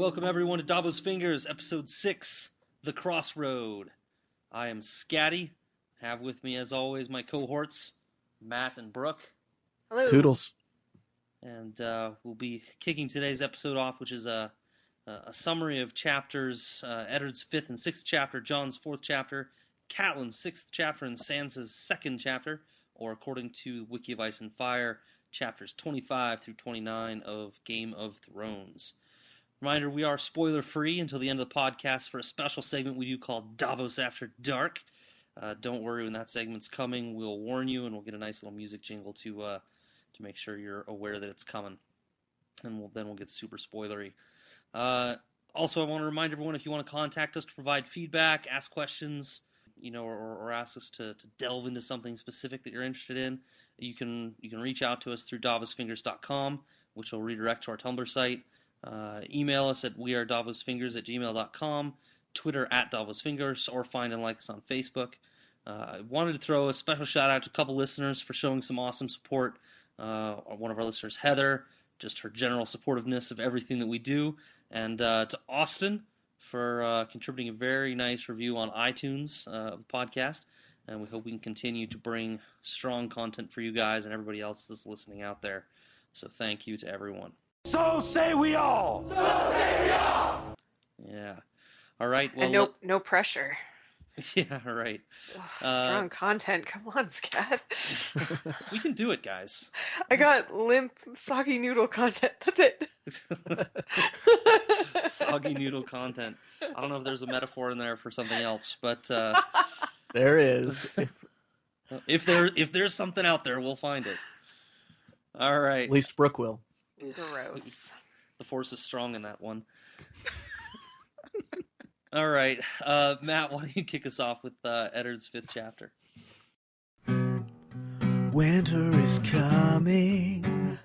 welcome everyone to Davos Fingers, episode 6, The Crossroad. I am Scatty. Have with me, as always, my cohorts, Matt and Brooke. Hello. Toodles. And we'll be kicking today's episode off, which is a summary of chapters, Eddard's 5th and 6th chapter, Jon's 4th chapter, Catelyn's 6th chapter, and Sansa's 2nd chapter, or according to Wiki of Ice and Fire, chapters 25 through 29 of Game of Thrones. Reminder, we are spoiler-free until the end of the podcast for a special segment we do called Davos After Dark. Don't worry, when that segment's coming, we'll warn you, and we'll get a nice little music jingle to make sure you're aware that it's coming. And then we'll get super spoilery. Also, I want to remind everyone, if you want to contact us to provide feedback, ask questions, or ask us to delve into something specific that you're interested in, you can reach out to us through davosfingers.com, which will redirect to our Tumblr site. Email us at wearedavosfingers@gmail.com, Twitter @davosfingers, or find and like us on Facebook. I wanted to throw a special shout out to a couple listeners for showing some awesome support. One of our listeners, Heather, just her general supportiveness of everything that we do, and to Austin for contributing a very nice review on iTunes of the podcast. And we hope we can continue to bring strong content for you guys and everybody else that's listening out there. So thank you to everyone. So say we all! So say we all! Yeah. All right. Well, And no pressure. Yeah, right. Strong content. Come on, Scat. We can do it, guys. I got limp, soggy noodle content. That's it. Soggy noodle content. I don't know if there's a metaphor in there for something else, but There is. if there's something out there, we'll find it. All right. At least Brooke will. Gross. The force is strong in that one. All right, Matt, why don't you kick us off with Eddard's 5th chapter? Winter is coming,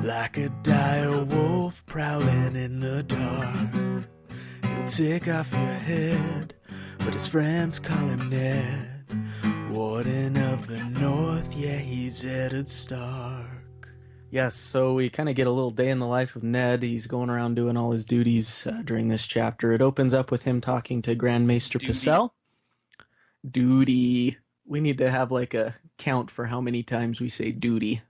like a dire wolf prowling in the dark. He'll take off your head, but his friends call him Ned. Warden of the North, yeah, he's Eddard Stark. Yes, so we kind of get a little day in the life of Ned. He's going around doing all his duties during this chapter. It opens up with him talking to Grand Maester Pycelle. Duty. We need to have like a count for how many times we say duty.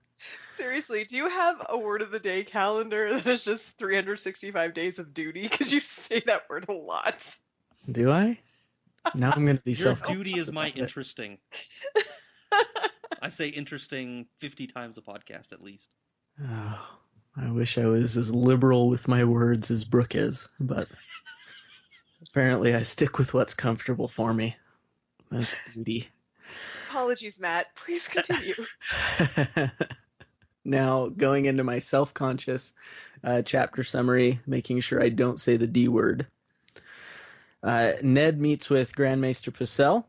Seriously, do you have a word of the day calendar that is just 365 days of duty? Because you say that word a lot. Do I? Now I'm going to be Your self-conscious duty is my about it. interesting. I say interesting 50 times a podcast at least. Oh, I wish I was as liberal with my words as Brooke is, but apparently I stick with what's comfortable for me. That's duty. Apologies, Matt. Please continue. Now, going into my self-conscious chapter summary, making sure I don't say the D word. Ned meets with Grand Maester Pycelle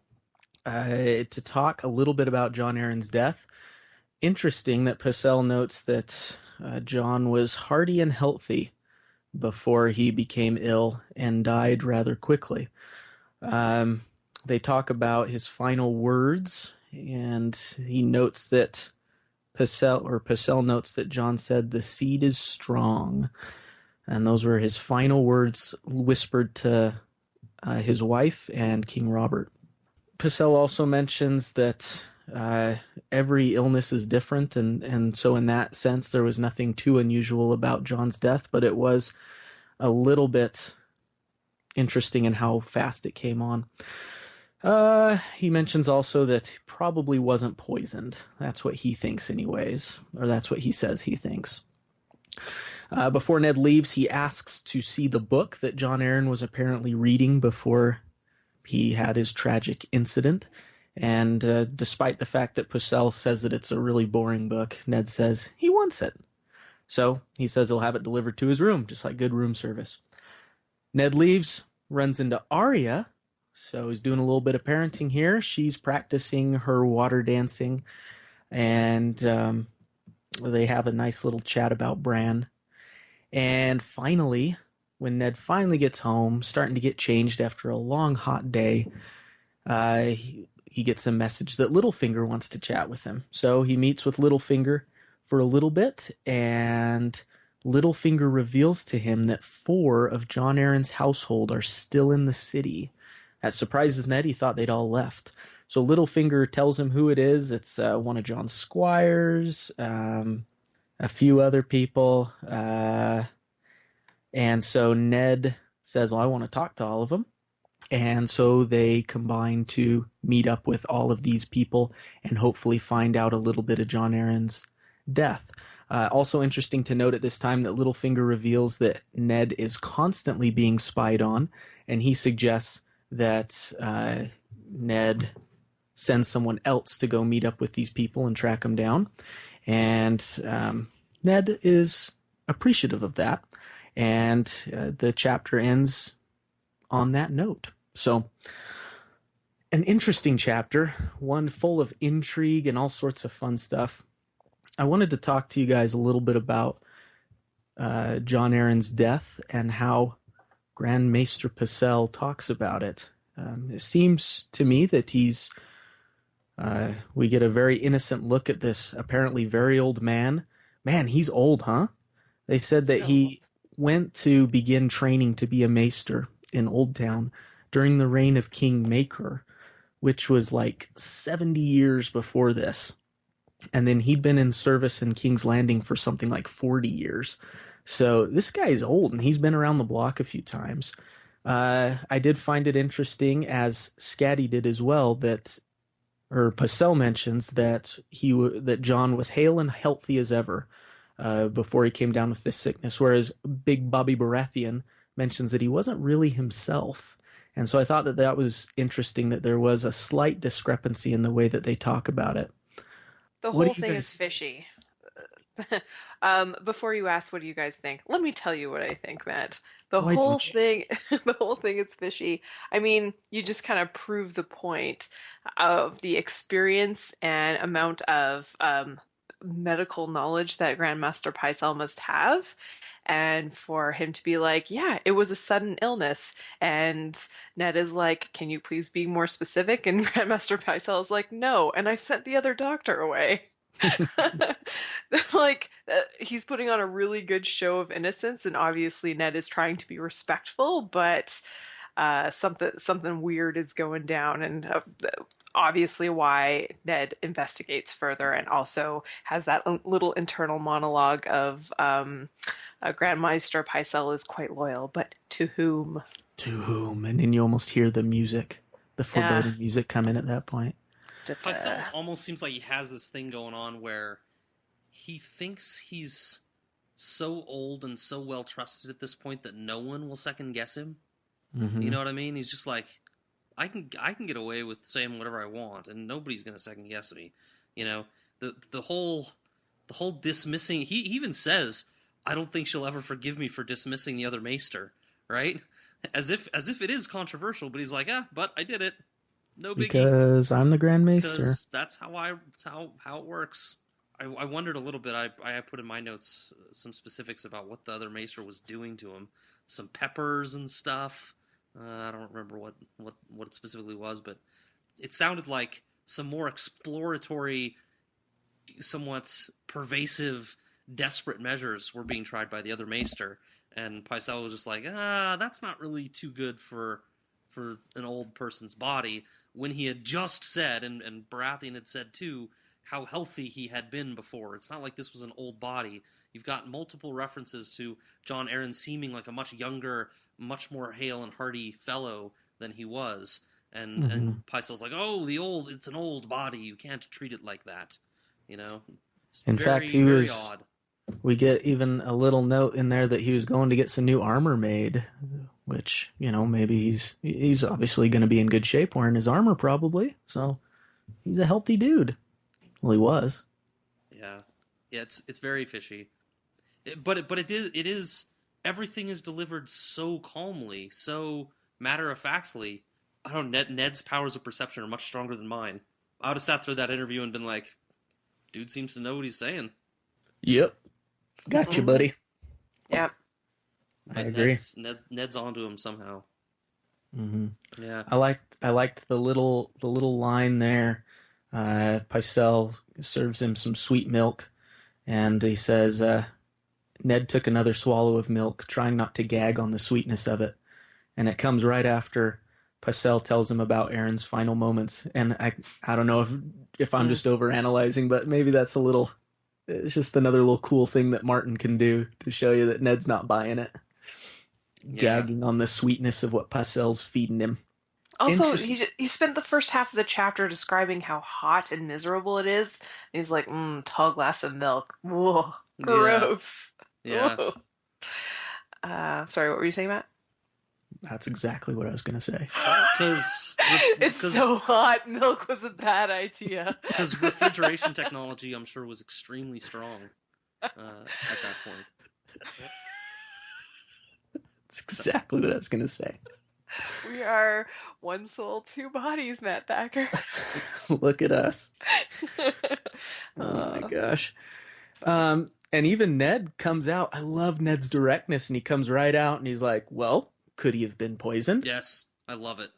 to talk a little bit about Jon Arryn's death. Interesting that Pycelle notes that Jon was hearty and healthy before he became ill and died rather quickly. They talk about his final words, and he notes that Pycelle notes that Jon said, "The seed is strong," and those were his final words whispered to his wife and King Robert. Pycelle also mentions that every illness is different, and so in that sense there was nothing too unusual about Jon's death, but it was a little bit interesting in how fast it came on. He mentions also that he probably wasn't poisoned. That's what he thinks anyways, or that's what he says he thinks. Before Ned leaves, he asks to see the book that Jon Arryn was apparently reading before he had his tragic incident. And despite the fact that Pycelle says that it's a really boring book, Ned says he wants it. So he says he'll have it delivered to his room, just like good room service. Ned leaves, runs into Arya. So he's doing a little bit of parenting here. She's practicing her water dancing. And they have a nice little chat about Bran. And finally, when Ned finally gets home, starting to get changed after a long, hot day, he gets a message that Littlefinger wants to chat with him. So he meets with Littlefinger for a little bit, and Littlefinger reveals to him that 4 of Jon Arryn's household are still in the city. That surprises Ned. He thought they'd all left. So Littlefinger tells him who it is. It's one of Jon's squires, a few other people. And so Ned says, well, I want to talk to all of them. And so they combine to meet up with all of these people and hopefully find out a little bit of Jon Arryn's death. Also interesting to note at this time that Littlefinger reveals that Ned is constantly being spied on, and he suggests that Ned sends someone else to go meet up with these people and track them down. And Ned is appreciative of that, and the chapter ends on that note. So, an interesting chapter, one full of intrigue and all sorts of fun stuff. I wanted to talk to you guys a little bit about Jon Arryn's death and how Grand Maester Pycelle talks about it. It seems to me that we get a very innocent look at this apparently very old man. Man, he's old, huh? They said that he went to begin training to be a maester in Old Town during the reign of King Maker, which was like 70 years before this. And then he'd been in service in King's Landing for something like 40 years. So this guy's old, and he's been around the block a few times. I did find it interesting, as Scatty did as well, that Pycelle mentions that that Jon was hale and healthy as ever before he came down with this sickness, whereas Big Bobby Baratheon mentions that he wasn't really himself. And so I thought that that was interesting, that there was a slight discrepancy in the way that they talk about it. The whole thing is fishy. Before you ask what do you guys think, let me tell you what I think, Matt. The whole thing is fishy. I mean, you just kind of prove the point of the experience and amount of medical knowledge that Grandmaster Pycelle must have. And for him to be like, yeah, it was a sudden illness. And Ned is like, can you please be more specific? And Grandmaster Pycelle is like, no. And I sent the other doctor away. Like, he's putting on a really good show of innocence. And obviously Ned is trying to be respectful, but something weird is going down. And obviously why Ned investigates further and also has that little internal monologue of Grandmaster Pycelle is quite loyal, but to whom? To whom? And then you almost hear the music, the foreboding music come in at that point. Pycelle almost seems like he has this thing going on where he thinks he's so old and so well trusted at this point that no one will second guess him. Mm-hmm. You know what I mean? He's just like, I can get away with saying whatever I want, and nobody's gonna second guess me. You know, the whole dismissing. He even says, I don't think she'll ever forgive me for dismissing the other maester, right? As if it is controversial, but he's like, but I did it. No biggie. Because I'm the Grand Maester. Because that's how it works. I wondered a little bit. I put in my notes some specifics about what the other maester was doing to him. Some peppers and stuff. I don't remember what it specifically was, but it sounded like some more exploratory, somewhat pervasive, desperate measures were being tried by the other maester, and Pycelle was just like, that's not really too good for an old person's body, when he had just said, and Baratheon had said too, how healthy he had been before. It's not like this was an old body. You've got multiple references to Jon Arryn seeming like a much younger, much more hale and hearty fellow than he was. And Pycelle's like, it's an old body. You can't treat it like that. You know? In fact, he was odd. We get even a little note in there that he was going to get some new armor made, which, you know, maybe he's obviously going to be in good shape wearing his armor probably. So he's a healthy dude. Well, he was. Yeah, it's very fishy. But it is everything is delivered so calmly, so matter-of-factly. I don't know, Ned's powers of perception are much stronger than mine. I would have sat through that interview and been like, dude seems to know what he's saying. Yep. Got you, buddy. Yep. I agree. Ned's onto him somehow. Mm-hmm. Yeah. I liked the little line there. Pycelle serves him some sweet milk, and he says, Ned took another swallow of milk, trying not to gag on the sweetness of it. And it comes right after Pycelle tells him about Aaron's final moments. And I don't know if I'm just overanalyzing, but maybe that's it's just another little cool thing that Martin can do to show you that Ned's not buying it. Yeah. Gagging on the sweetness of what Pycelle's feeding him. Also, he spent the first half of the chapter describing how hot and miserable it is. And he's like, tall glass of milk. Whoa, gross. Yeah. Sorry, what were you saying, Matt? That's exactly what I was going to say. It's so hot. Milk was a bad idea. Because refrigeration technology, I'm sure, was extremely strong at that point. That's exactly what I was going to say. We are one soul, two bodies, Matt Thacker. Look at us. Oh my gosh. And even Ned comes out. I love Ned's directness, and he comes right out and he's like, well, could he have been poisoned? Yes, I love it.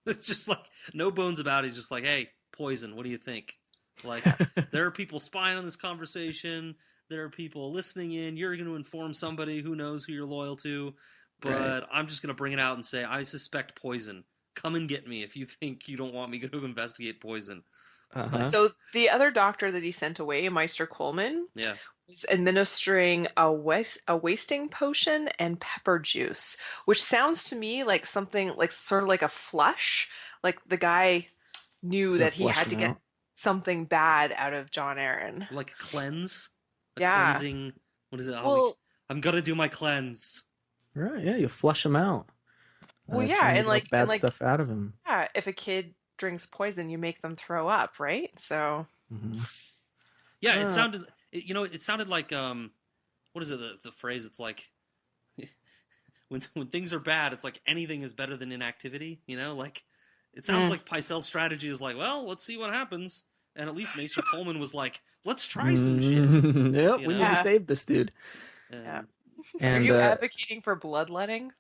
It's just like, no bones about it. He's just like, hey, poison, what do you think? Like, there are people spying on this conversation. There are people listening in. You're going to inform somebody who knows who you're loyal to. But right. I'm just going to bring it out and say, I suspect poison. Come and get me if you think you don't want me to investigate poison. Uh-huh. So the other doctor that he sent away, Meister Coleman, was administering a wasting potion and pepper juice, which sounds to me like something like sort of like a flush. Like the guy knew that he had to get something bad out of Jon Arryn. Like a cleanse? Cleansing. What is it? Well, I'm going to do my cleanse. Right, yeah, you flush him out. Well, yeah, and like bad stuff out of him. Yeah, if a kid drinks poison, you make them throw up, right? So. Mm-hmm. Yeah, it sounded. It sounded like what is it? The phrase? It's like when things are bad, it's like anything is better than inactivity. Like it sounds like Pycelle's strategy is like, well, let's see what happens. And at least Maester Coleman was like, let's try some shit. Yep, we need to save this dude. Yeah. And, are you advocating for bloodletting?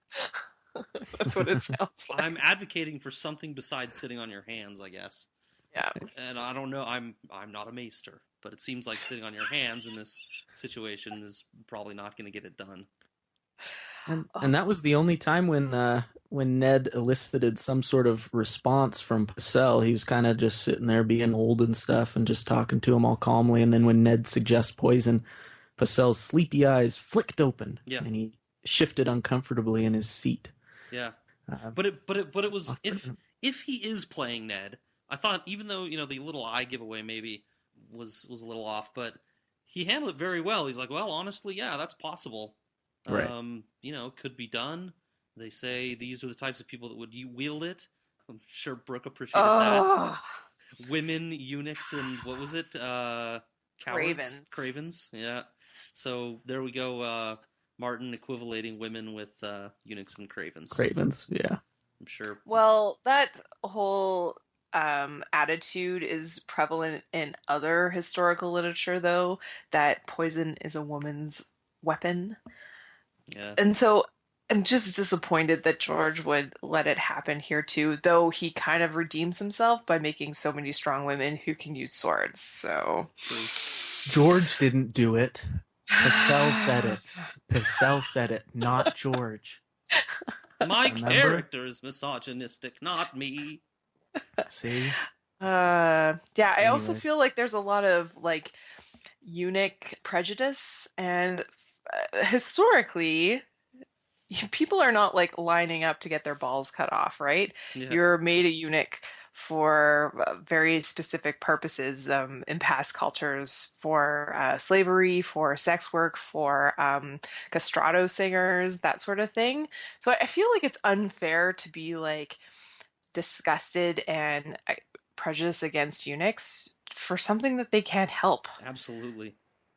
That's what it sounds like. I'm advocating for something besides sitting on your hands, I guess. Yeah. And I don't know. I'm not a maester, but it seems like sitting on your hands in this situation is probably not going to get it done. And that was the only time when Ned elicited some sort of response from Pycelle. He was kind of just sitting there being old and stuff and just talking to him all calmly. And then when Ned suggests poison, Pycelle's sleepy eyes flicked open, and he shifted uncomfortably in his seat. Yeah, but it was if he is playing Ned, I thought even though the little eye giveaway maybe was a little off, but he handled it very well. He's like, well, honestly, yeah, that's possible. Right. Could be done. They say these are the types of people that would wield it. I'm sure Brooke appreciated that. Women, eunuchs, and what was it? Cowards? Cravens. Yeah. So there we go. Martin equivalating women with eunuchs and cravens. Cravens, yeah. I'm sure. Well, that whole attitude is prevalent in other historical literature, though, that poison is a woman's weapon. Yeah. And so I'm just disappointed that George would let it happen here, too, though he kind of redeems himself by making so many strong women who can use swords, so... George didn't do it. Pycelle said it. Pycelle said it, not George. My character is misogynistic, not me. See? I also feel like there's a lot of eunuch prejudice, and historically, people are not lining up to get their balls cut off, right? Yeah. You're made a eunuch for very specific purposes in past cultures, for slavery, for sex work, for castrato singers, that sort of thing. So I feel like it's unfair to be disgusted and prejudiced against eunuchs for something that they can't help. Absolutely.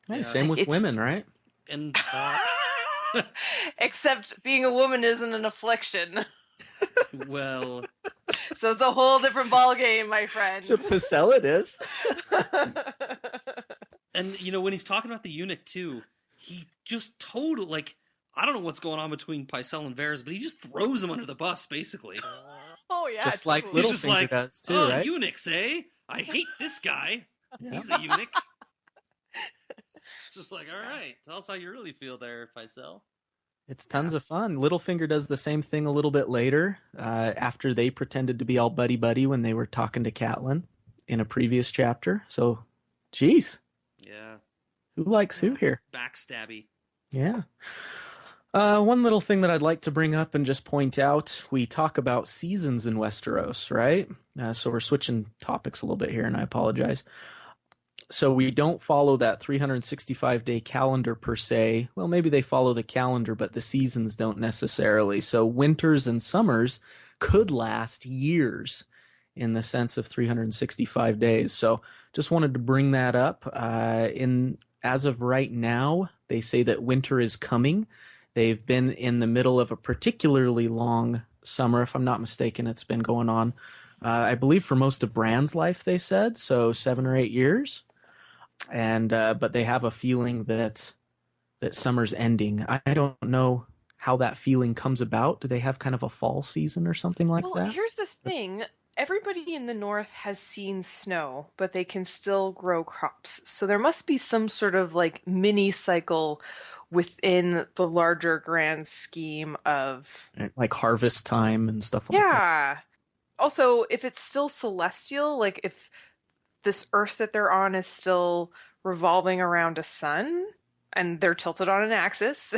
Hey, same with women, right? And except being a woman isn't an affliction. Well, so it's a whole different ball game, my friend. To Pycelle it is. And when he's talking about the eunuch too, he just totally I don't know what's going on between Pycelle and Varys, but he just throws him under the bus basically. Oh yeah, just like Littlefinger does too, right? Eunuchs, eh? I hate this guy. Yeah. He's a eunuch. Just like, all right, tell us how you really feel there, Faisal. It's tons of fun. Littlefinger does the same thing a little bit later, after they pretended to be all buddy-buddy when they were talking to Catelyn in a previous chapter. So, geez. Yeah. Who likes who here? Backstabby. Yeah. One little thing that I'd like to bring up and just point out, we talk about seasons in Westeros, right? So we're switching topics a little bit here, and I apologize. So we don't follow that 365-day calendar per se. Well, maybe they follow the calendar, but the seasons don't necessarily. So winters and summers could last years in the sense of 365 days. So just wanted to bring that up. As of right now, they say that winter is coming. They've been in the middle of a particularly long summer, if I'm not mistaken. It's been going on, I believe, for most of Bran's life, they said, so 7 or 8 years. And but they have a feeling that summer's ending. I don't know how that feeling comes about. Do they have kind of a fall season or something like that? Well, here's the thing. Everybody in the north has seen snow, but they can still grow crops. So there must be some sort of like mini cycle within the larger grand scheme of like harvest time and stuff like that. Yeah. Also, if it's still celestial, like if this Earth that they're on is still revolving around a sun and they're tilted on an axis,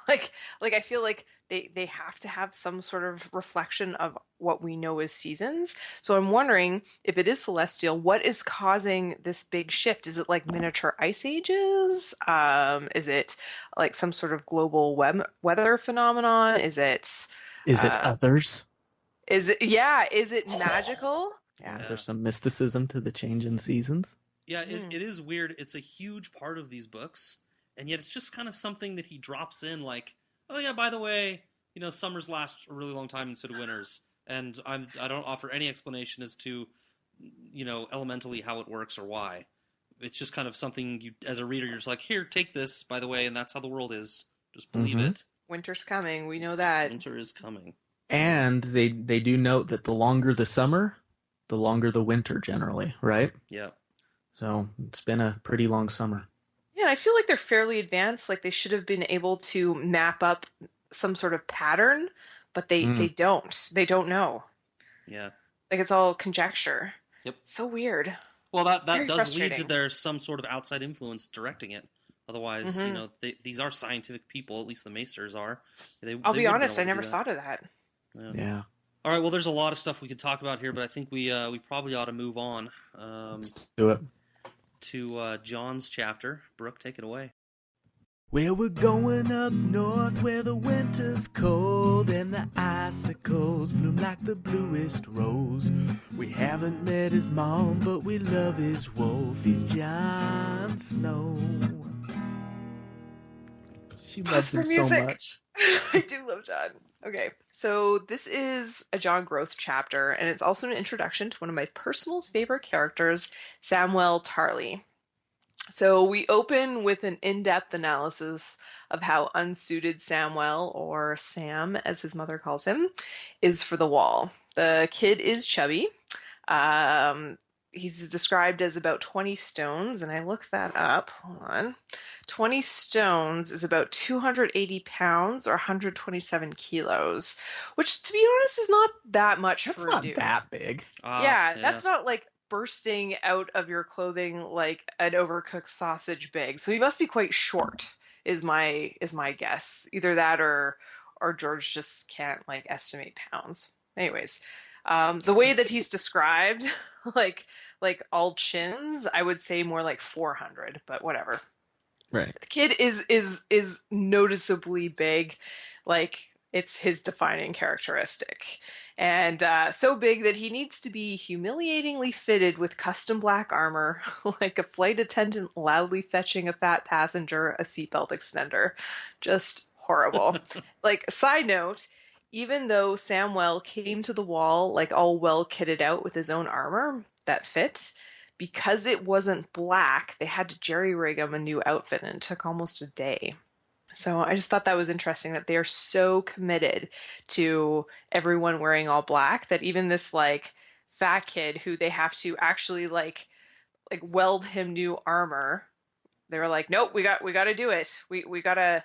like I feel like they have to have some sort of reflection of what we know as seasons. So I'm wondering, if it is celestial, what is causing this big shift? Is it like miniature ice ages? Is it like some sort of global weather phenomenon? Is it others? Is it magical? Yeah. Is there some mysticism to the change in seasons? Yeah, it is weird. It's a huge part of these books, and yet it's just kind of something that he drops in, like, oh yeah, by the way, summers last a really long time instead of winters, and I don't offer any explanation as to, elementally how it works or why. It's just kind of something you, as a reader, you're just like, here, take this, by the way, and that's how the world is. Just believe it. Winter's coming. We know that. Winter is coming. And they do note that the longer the summer, the longer the winter generally, right? Yeah. So it's been a pretty long summer. Yeah, I feel like they're fairly advanced. Like they should have been able to map up some sort of pattern, but they don't. They don't know. Yeah. Like it's all conjecture. Yep. So weird. Well, that does lead to there's some sort of outside influence directing it. Otherwise, these are scientific people. At least the Maesters are. I'll be honest, I never thought of that. Yeah. All right. Well, there's a lot of stuff we could talk about here, but I think we probably ought to move on. Let's do it. To John's chapter. Brooke, take it away. Well, we're going up north where the winter's cold and the icicles bloom like the bluest rose. We haven't met his mom, but we love his wolf. He's Jon Snow. She loves him so much. I do love Jon. Okay, so this is a Jon growth chapter, and it's also an introduction to one of my personal favorite characters, Samwell Tarly. So we open with an in-depth analysis of how unsuited Samwell, or Sam as his mother calls him, is for the wall. The kid is chubby. He's described as about 20 stones, and I looked that up. Hold on. 20 stones is about 280 pounds or 127 kilos, which, to be honest, is not that much for a dude. That's not that big. Yeah, that's not like bursting out of your clothing like an overcooked sausage big. So he must be quite short, is my guess. Either that or George just can't like estimate pounds. Anyways, the way that he's described, like all chins, I would say more like 400, but whatever. Right. The kid is noticeably big, like it's his defining characteristic. And so big that he needs to be humiliatingly fitted with custom black armor, like a flight attendant loudly fetching a fat passenger a seatbelt extender. Just horrible. Like, side note, even though Samwell came to the wall like all well kitted out with his own armor that fit, because it wasn't black, they had to jerry-rig him a new outfit, and it took almost a day. So I just thought that was interesting that they are so committed to everyone wearing all black that even this like fat kid who they have to actually like weld him new armor they were like, nope, we got to do it. We got to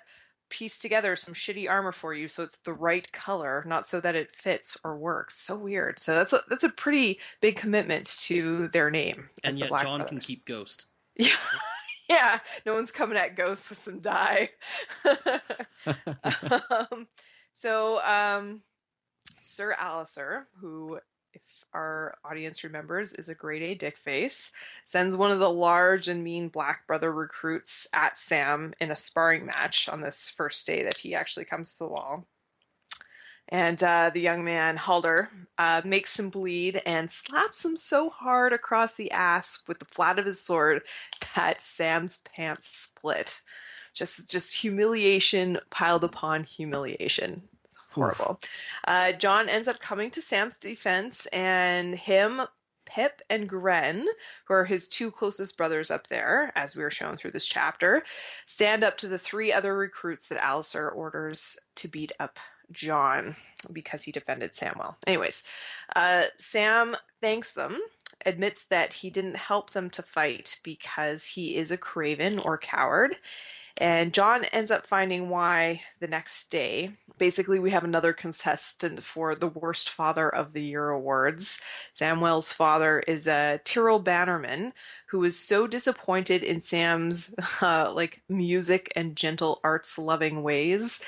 piece together some shitty armor for you so it's the right color, not so that it fits or works. So weird. So that's a pretty big commitment to their name. And yet John Brothers. can keep Ghost. Yeah. Yeah, no one's coming at Ghost with some dye. Sir Alistair, who, if our audience remembers, is a grade A dickface, sends one of the large and mean Black Brother recruits at Sam in a sparring match on this first day that he actually comes to the wall. And the young man, Halder, makes him bleed and slaps him so hard across the ass with the flat of his sword that Sam's pants split. Just humiliation piled upon humiliation. It's horrible. John ends up coming to Sam's defense, and him, Pip, and Gren, who are his two closest brothers up there, as we were shown through this chapter, stand up to the three other recruits that Alistair orders to beat up John because he defended Sam well. Anyways, Sam thanks them, admits that he didn't help them to fight because he is a craven or coward, and John ends up finding why the next day. Basically, we have another contestant for the Worst Father of the Year awards. Samwell's father is a Tyrrell Bannerman who was so disappointed in Sam's music and gentle arts-loving ways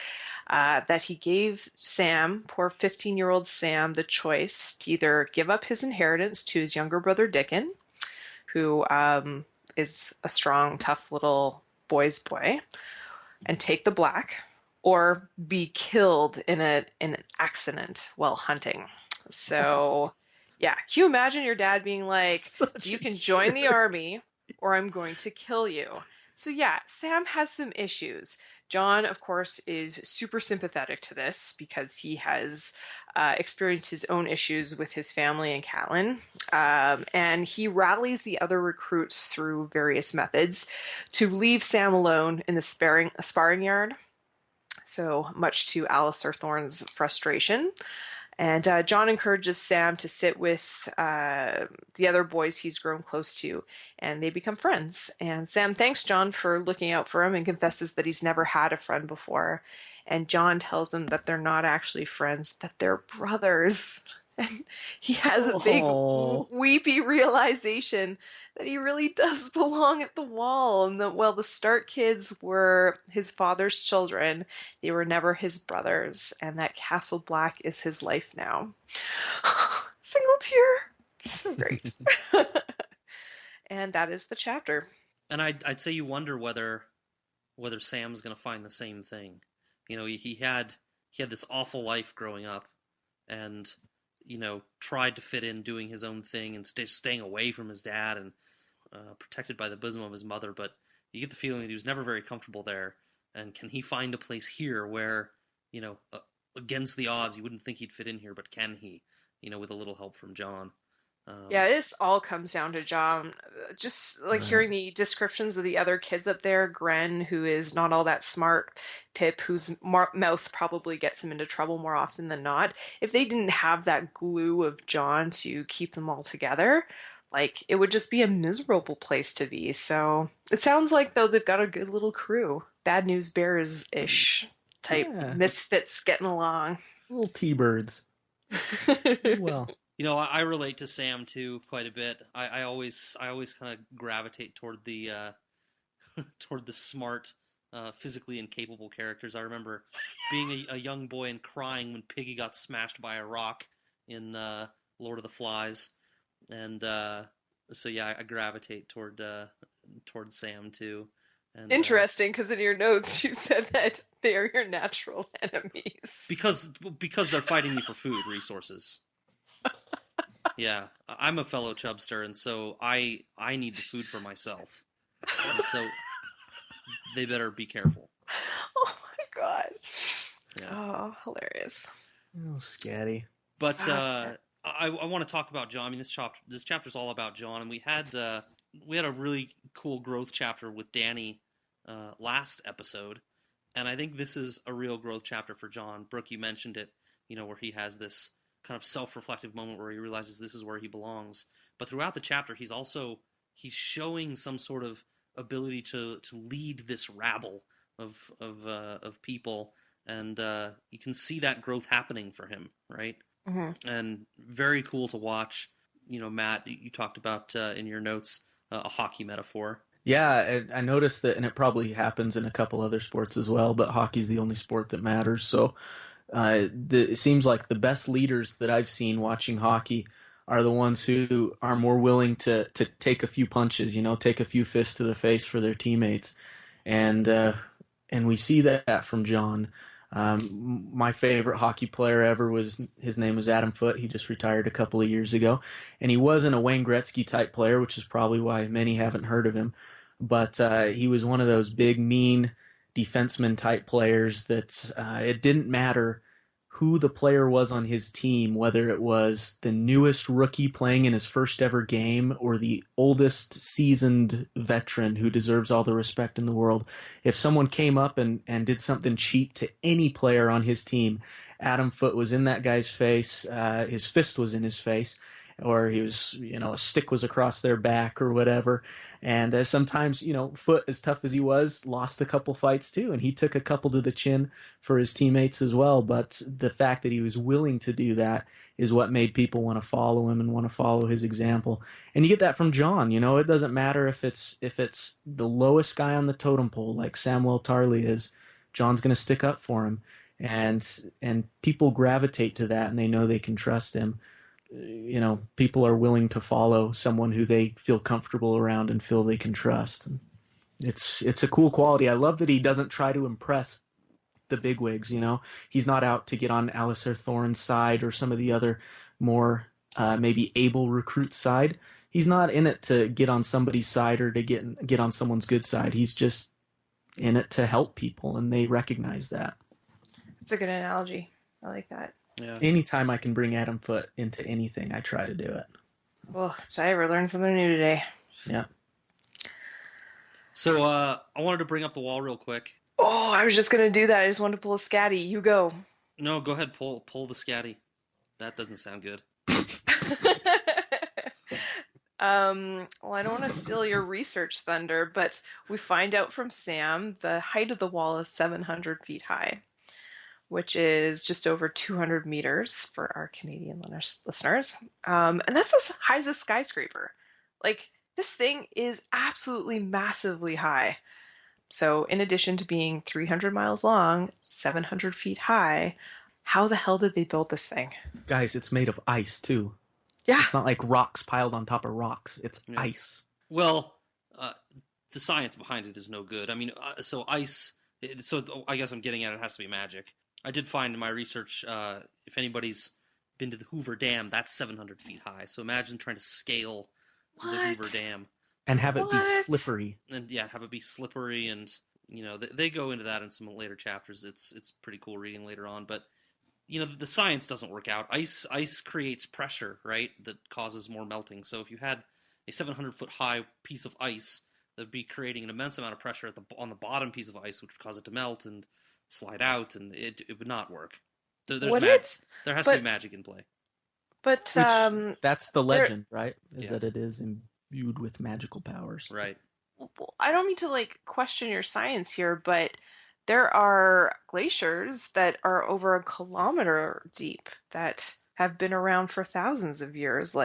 that he gave Sam, poor 15-year-old Sam, the choice to either give up his inheritance to his younger brother Dickon, who is a strong, tough little boy's boy, and take the black, or be killed in an accident while hunting. So, yeah, can you imagine your dad being like, you can join the army, or I'm going to kill you? So yeah, Sam has some issues. John, of course, is super sympathetic to this because he has experienced his own issues with his family and Catelyn. And he rallies the other recruits through various methods to leave Sam alone in the sparring yard, so much to Alistair Thorne's frustration. And John encourages Sam to sit with the other boys he's grown close to, and they become friends. And Sam thanks John for looking out for him and confesses that he's never had a friend before. And John tells him that they're not actually friends, that they're brothers. And he has a big weepy realization that he really does belong at the wall, and that while the Stark kids were his father's children, they were never his brothers, and that Castle Black is his life now. Single tear. So great. And that is the chapter. And I'd say you wonder whether Sam's going to find the same thing. You know, he had this awful life growing up, and tried to fit in doing his own thing and staying away from his dad and protected by the bosom of his mother. But you get the feeling that he was never very comfortable there. And can he find a place here where, against the odds, you wouldn't think he'd fit in here, but can he, with a little help from John? Yeah, this all comes down to John. Just hearing the descriptions of the other kids up there, Gren, who is not all that smart, Pip, whose mouth probably gets him into trouble more often than not. If they didn't have that glue of John to keep them all together, it would just be a miserable place to be. So it sounds like, though, they've got a good little crew. Bad News Bears-ish type misfits getting along. Little T-birds. Well... I relate to Sam too quite a bit. I always kind of gravitate toward the toward the smart, physically incapable characters. I remember being a young boy and crying when Piggy got smashed by a rock in Lord of the Flies, and so yeah, I gravitate toward Sam too. And, interesting, because in your notes you said that they are your natural enemies. Because they're fighting me for food resources. Yeah, I'm a fellow chubster, and so I need the food for myself. And so they better be careful. Oh my god. Yeah. Oh, hilarious. Oh, scatty. But I want to talk about John. I mean, this chapter's all about John, and we had a really cool growth chapter with Dany last episode, and I think this is a real growth chapter for John. Brooke, you mentioned it, where he has this kind of self-reflective moment where he realizes this is where he belongs. But throughout the chapter, he's showing some sort of ability to lead this rabble of people, and you can see that growth happening for him, right? Mm-hmm. And very cool to watch. Matt, you talked about in your notes a hockey metaphor. Yeah, I noticed that, and it probably happens in a couple other sports as well, but hockey's the only sport that matters. So it seems like the best leaders that I've seen watching hockey are the ones who are more willing to take a few punches, take a few fists to the face for their teammates. And we see that from John. My favorite hockey player ever his name was Adam Foote. He just retired a couple of years ago. And he wasn't a Wayne Gretzky type player, which is probably why many haven't heard of him. But he was one of those big, mean defenseman type players that it didn't matter who the player was on his team, whether it was the newest rookie playing in his first ever game or the oldest seasoned veteran who deserves all the respect in the world. If someone came up and did something cheap to any player on his team, Adam Foote was in that guy's face, his fist was in his face, or he was, a stick was across their back or whatever. And sometimes, Foote, as tough as he was, lost a couple fights too, and he took a couple to the chin for his teammates as well. But the fact that he was willing to do that is what made people want to follow him and want to follow his example. And you get that from John. It doesn't matter if it's the lowest guy on the totem pole, like Samuel Tarley is. John's going to stick up for him, and people gravitate to that, and they know they can trust him. People are willing to follow someone who they feel comfortable around and feel they can trust. And it's a cool quality. I love that he doesn't try to impress the bigwigs. He's not out to get on Alistair Thorne's side or some of the other more maybe able recruits' side. He's not in it to get on somebody's side or to get on someone's good side. He's just in it to help people, and they recognize that. It's a good analogy. I like that. Yeah. Anytime I can bring Adam Foote into anything, I try to do it. Well, so I ever learned something new today. Yeah. So I wanted to bring up the wall real quick. Oh, I was just going to do that. I just wanted to pull a scatty. You go. No, go ahead. Pull the scatty. That doesn't sound good. Well, I don't want to steal your research thunder, but we find out from Sam the height of the wall is 700 feet high, which is just over 200 meters for our Canadian listeners. And that's as high as a skyscraper. Like, this thing is absolutely massively high. So in addition to being 300 miles long, 700 feet high, how the hell did they build this thing? Guys, it's made of ice, too. Yeah. It's not like rocks piled on top of rocks. It's ice. Well, the science behind it is no good. I mean, so ice... So I guess I'm getting at it has to be magic. I did find in my research, if anybody's been to the Hoover Dam, that's 700 feet high. So imagine trying to scale the Hoover Dam. And have it be slippery. And yeah, have it be slippery, and they go into that in some later chapters. It's pretty cool reading later on, but the science doesn't work out. Ice creates pressure, right? That causes more melting. So if you had a 700-foot high piece of ice, that'd be creating an immense amount of pressure on the bottom piece of ice, which would cause it to melt and slide out, and it would not work. There has to be magic in play. But that's the legend, right? That it is imbued with magical powers. Right. I don't mean to question your science here, but there are glaciers that are over 1 kilometer deep that have been around for thousands of years.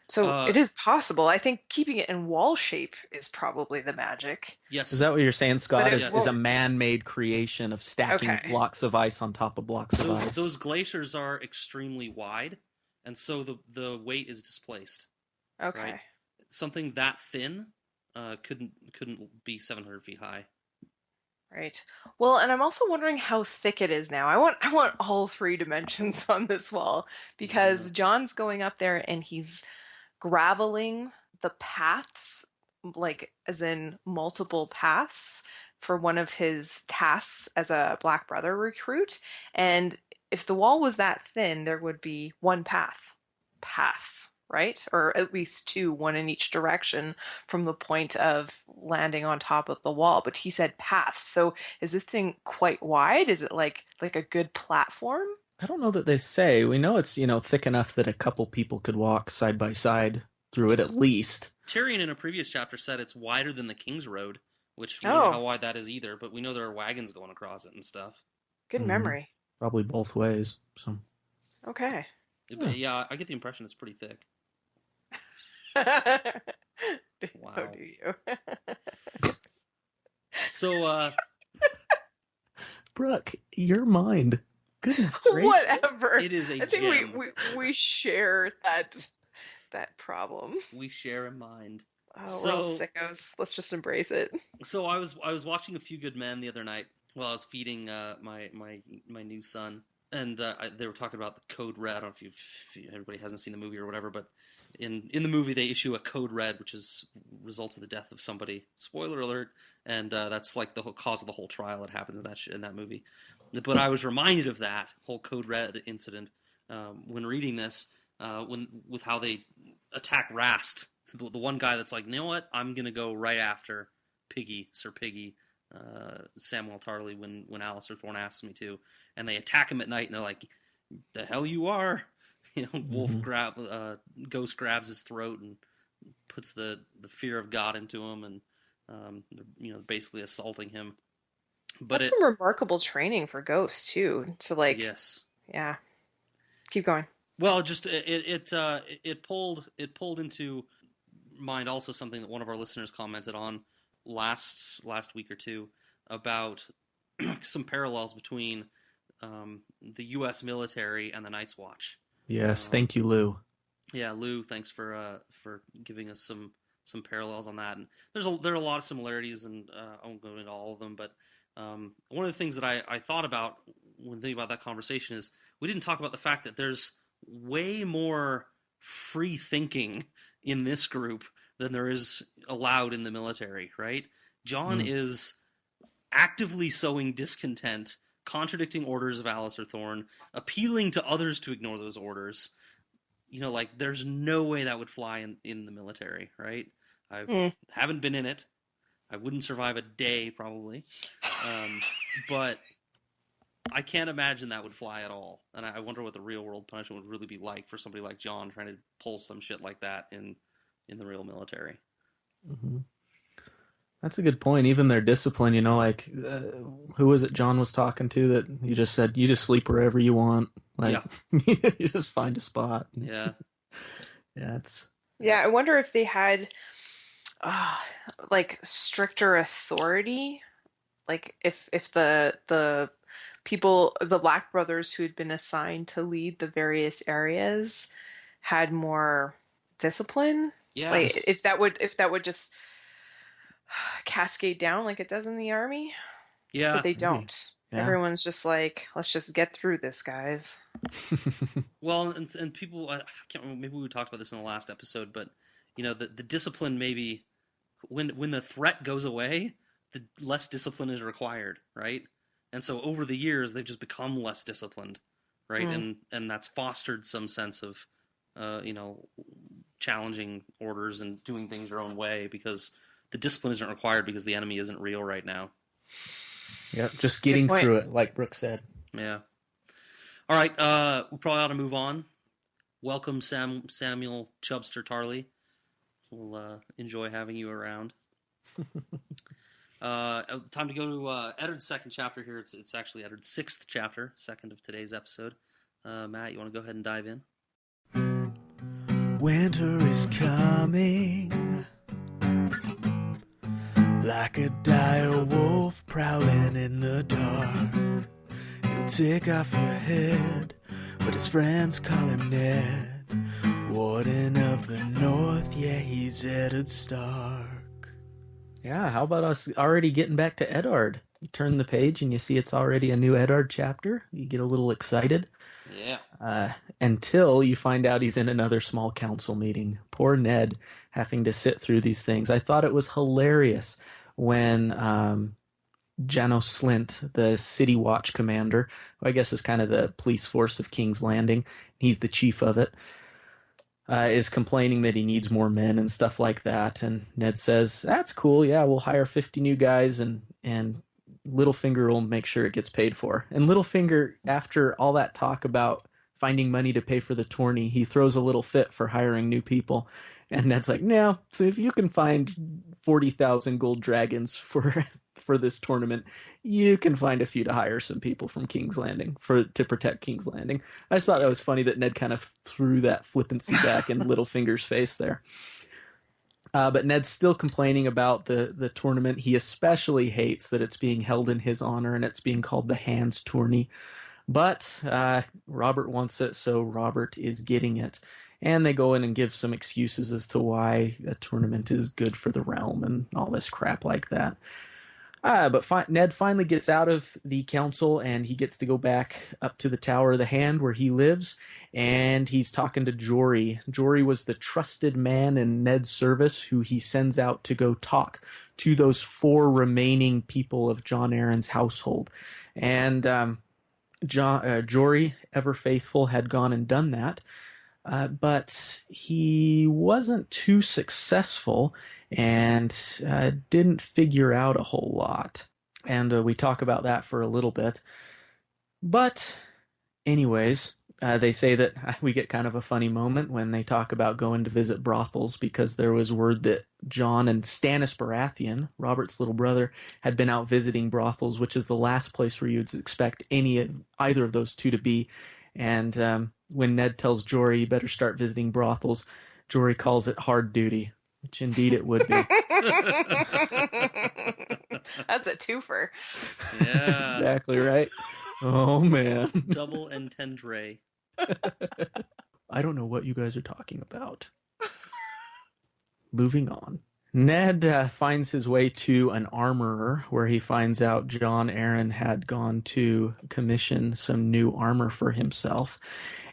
So it is possible. I think keeping it in wall shape is probably the magic. Yes. Is that what you're saying, Scott? Yes. Is a man-made creation of stacking blocks of ice on top of blocks of ice? Those glaciers are extremely wide, and so the weight is displaced. Okay. Right? Something that thin couldn't be 700 feet high. Right. Well, and I'm also wondering how thick it is now. I want all 3 dimensions on this wall, because John's going up there and he's graveling the paths, as in multiple paths, for one of his tasks as a Black Brother recruit. And if the wall was that thin, there would be one path, right? Or at least 2, one in each direction from the point of landing on top of the wall. But he said paths. So is this thing quite wide? Is it like a good platform? I don't know that they say. We know it's, thick enough that a couple people could walk side by side through it at least. Tyrion in a previous chapter said it's wider than the King's Road, which we don't know how wide that is either, but we know there are wagons going across it and stuff. Good memory. Probably both ways. So. Okay. But yeah, I get the impression it's pretty thick. Wow. How do you? So, Brooke, your mind. Goodness gracious. Whatever. It is a I think gem. we share that problem. We share a mind. Oh, we're all sickos. Let's just embrace it. So I was watching A Few Good Men the other night while I was feeding my new son, and they were talking about the Code Red. I don't know if everybody hasn't seen the movie or whatever, but in the movie they issue a Code Red, which is results of the death of somebody. Spoiler alert! And that's like the whole cause of the whole trial that happens in that movie. But I was reminded of that whole Code Red incident when reading this, with how they attack Rast, the one guy that's like, you know what, I'm gonna go right after Sir Piggy, Samwell Tarly when Alistair Thorne asks me to, and they attack him at night, and they're like, the hell you are, Wolf Ghost grabs his throat and puts the fear of God into him, and basically assaulting him. But that's some remarkable training for Ghost too. To yes, yeah. Keep going. Well, just it pulled into mind also something that one of our listeners commented on last week or two about some parallels between the U.S. military and the Night's Watch. Yes, thank you, Lou. Yeah, Lou, thanks for giving us some parallels on that. And there are a lot of similarities, and I won't go into all of them, but one of the things that I thought about when thinking about that conversation is we didn't talk about the fact that there's way more free thinking in this group than there is allowed in the military, right? Jon is actively sowing discontent, contradicting orders of Alistair Thorne, appealing to others to ignore those orders. There's no way that would fly in the military, right? I haven't been in it. I wouldn't survive a day, probably. But I can't imagine that would fly at all. And I wonder what the real-world punishment would really be like for somebody like Jon trying to pull some shit like that in the real military. Mm-hmm. That's a good point. Even their discipline, who was it Jon was talking to that you just said, you just sleep wherever you want. You just find a spot. Yeah. Yeah, I wonder if they had stricter authority, if the people, the Black brothers who had been assigned to lead the various areas had more discipline. Yeah. If that would just cascade down like it does in the army. Yeah. But they don't. Yeah. Everyone's just like, let's just get through this, guys. Well, and people, I can't remember, maybe we talked about this in the last episode, but the discipline, maybe when the threat goes away, the less discipline is required, right? And so over the years, they've just become less disciplined, right? And that's fostered some sense of, challenging orders and doing things your own way because the discipline isn't required because the enemy isn't real right now. Yeah, just getting through it, like Brooke said. Yeah. All right, we probably ought to move on. Welcome, Samuel Chubster Tarly. We'll enjoy having you around. Time to go to Eddard's second chapter here. It's actually Eddard's sixth chapter, second of today's episode. Matt, you want to go ahead and dive in? Winter is coming, like a dire wolf prowling in the dark. He'll take off your head, but his friends call him Ned, Warden of the North. Yeah, he's Eddard Stark. Yeah, how about us already getting back to Eddard? You turn the page and you see it's already a new Eddard chapter. You get a little excited. Yeah. Until you find out he's in another small council meeting. Poor Ned having to sit through these things. I thought it was hilarious when Janos Slint, the City Watch commander, who I guess is kind of the police force of King's Landing, he's the chief of it, is complaining that he needs more men and stuff like that. And Ned says, that's cool, yeah, we'll hire 50 new guys and Littlefinger will make sure it gets paid for. And Littlefinger, after all that talk about finding money to pay for the tourney, he throws a little fit for hiring new people. And Ned's like, no, so if you can find 40,000 gold dragons for this tournament, you can find a few to hire some people from King's Landing to protect King's Landing. I just thought that was funny that Ned kind of threw that flippancy back in Littlefinger's face there. But Ned's still complaining about the tournament. He especially hates that it's being held in his honor and it's being called the Hands Tourney. But Robert wants it, so Robert is getting it. And they go in and give some excuses as to why a tournament is good for the realm and all this crap like that. But Ned finally gets out of the council and he gets to go back up to the Tower of the Hand where he lives. And he's talking to Jory. Jory was the trusted man in Ned's service who he sends out to go talk to those 4 remaining people of Jon Arryn's household. And Jory, ever faithful, had gone and done that. But he wasn't too successful and didn't figure out a whole lot. And we talk about that for a little bit. But anyways, they say that we get kind of a funny moment when they talk about going to visit brothels because there was word that Jon and Stannis Baratheon, Robert's little brother, had been out visiting brothels, which is the last place where you'd expect either of those two to be. And when Ned tells Jory, you better start visiting brothels, Jory calls it hard duty, which indeed it would be. That's a twofer. Yeah. Exactly right. Oh, man. Double entendre. I don't know what you guys are talking about. Moving on. Ned finds his way to an armorer where he finds out Jon Arryn had gone to commission some new armor for himself.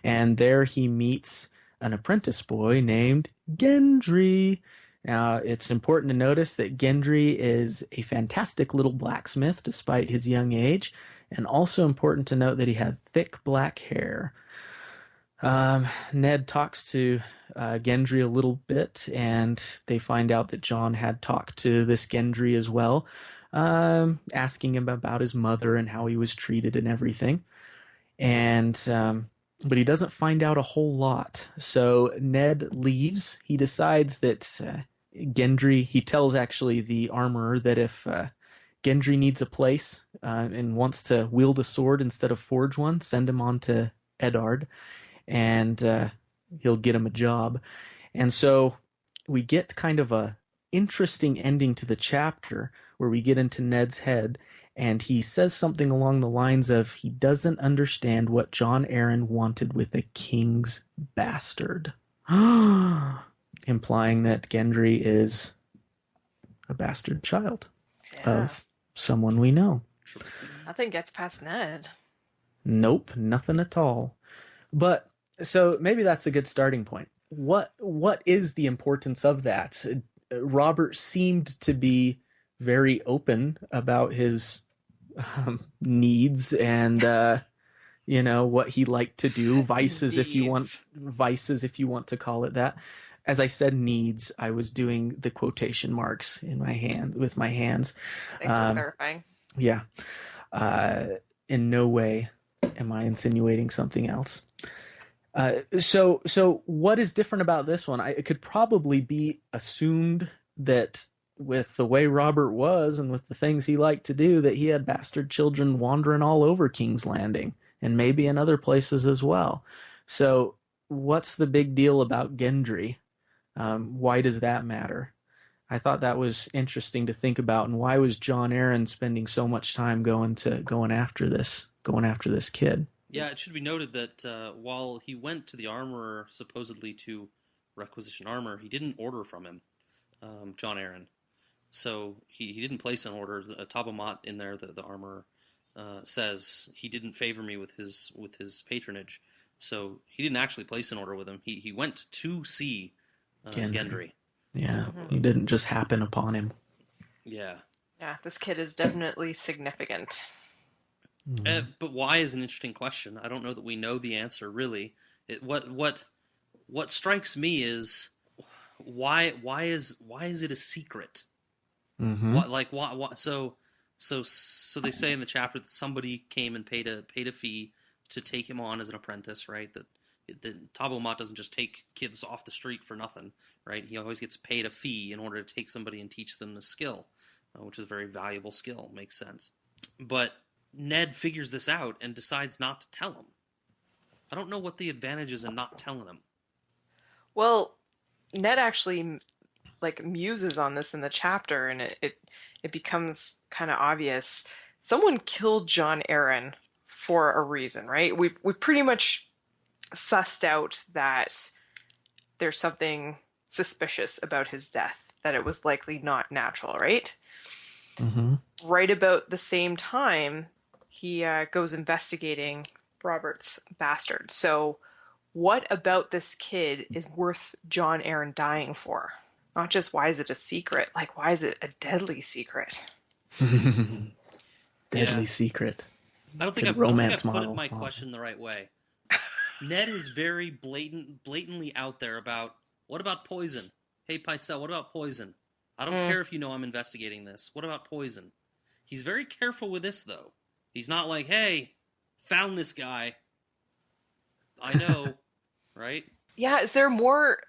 And there he meets an apprentice boy named Gendry. Now, it's important to notice that Gendry is a fantastic little blacksmith despite his young age. And also important to note that he had thick black hair. Ned talks to Gendry a little bit, and they find out that Jon had talked to this Gendry as well, asking him about his mother and how he was treated and everything. And but he doesn't find out a whole lot. So Ned leaves. He decides that Gendry, he tells actually the armorer that if Gendry needs a place and wants to wield a sword instead of forge one, send him on to Eddard, and he'll get him a job. And so we get kind of a interesting ending to the chapter where we get into Ned's head, and he says something along the lines of he doesn't understand what Jon Arryn wanted with a king's bastard. Implying that Gendry is a bastard child of someone we know. Nothing gets past Ned. Nope, nothing at all. But so maybe that's a good starting point. What is the importance of that? Robert seemed to be very open about his needs and what he liked to do, vices if you want to call it that. As I said needs, I was doing the quotation marks in my hand with my hands. Thanks for clarifying. Yeah. In no way am I insinuating something else. So what is different about this one? It could probably be assumed that with the way Robert was and with the things he liked to do, that he had bastard children wandering all over King's Landing and maybe in other places as well. So what's the big deal about Gendry? Why does that matter? I thought that was interesting to think about. And why was Jon Arryn spending so much time going after this kid? Yeah, it should be noted that while he went to the armorer supposedly to requisition armor, he didn't order from him, Jon Arryn. So he didn't place an order. Tabamat in there, the armorer, says he didn't favor me with his patronage. So he didn't actually place an order with him. He went to see Gendry. Yeah, he didn't just happen upon him. Yeah. Yeah, this kid is definitely significant. But why is an interesting question. I don't know that we know the answer really. What strikes me is why is it a secret? Mm-hmm. So they say in the chapter that somebody came and paid a fee to take him on as an apprentice, right? That Tabo Mott doesn't just take kids off the street for nothing, right? He always gets paid a fee in order to take somebody and teach them the skill, which is a very valuable skill. Makes sense. But Ned figures this out and decides not to tell him. I don't know what the advantage is in not telling him. Well, Ned actually muses on this in the chapter, and it becomes kind of obvious. Someone killed Jon Arryn for a reason, right? We pretty much sussed out that there's something suspicious about his death, that it was likely not natural, right? Mm-hmm. Right about the same time, he goes investigating Robert's bastard. So what about this kid is worth Jon Arryn dying for? Not just why is it a secret, why is it a deadly secret? Deadly secret. I don't think I put my question the right way. Ned is very blatantly out there about, what about poison? Hey, Pycelle, what about poison? I don't care if you know I'm investigating this. What about poison? He's very careful with this, though. He's not like, hey, found this guy. I know, right? Yeah, is there more,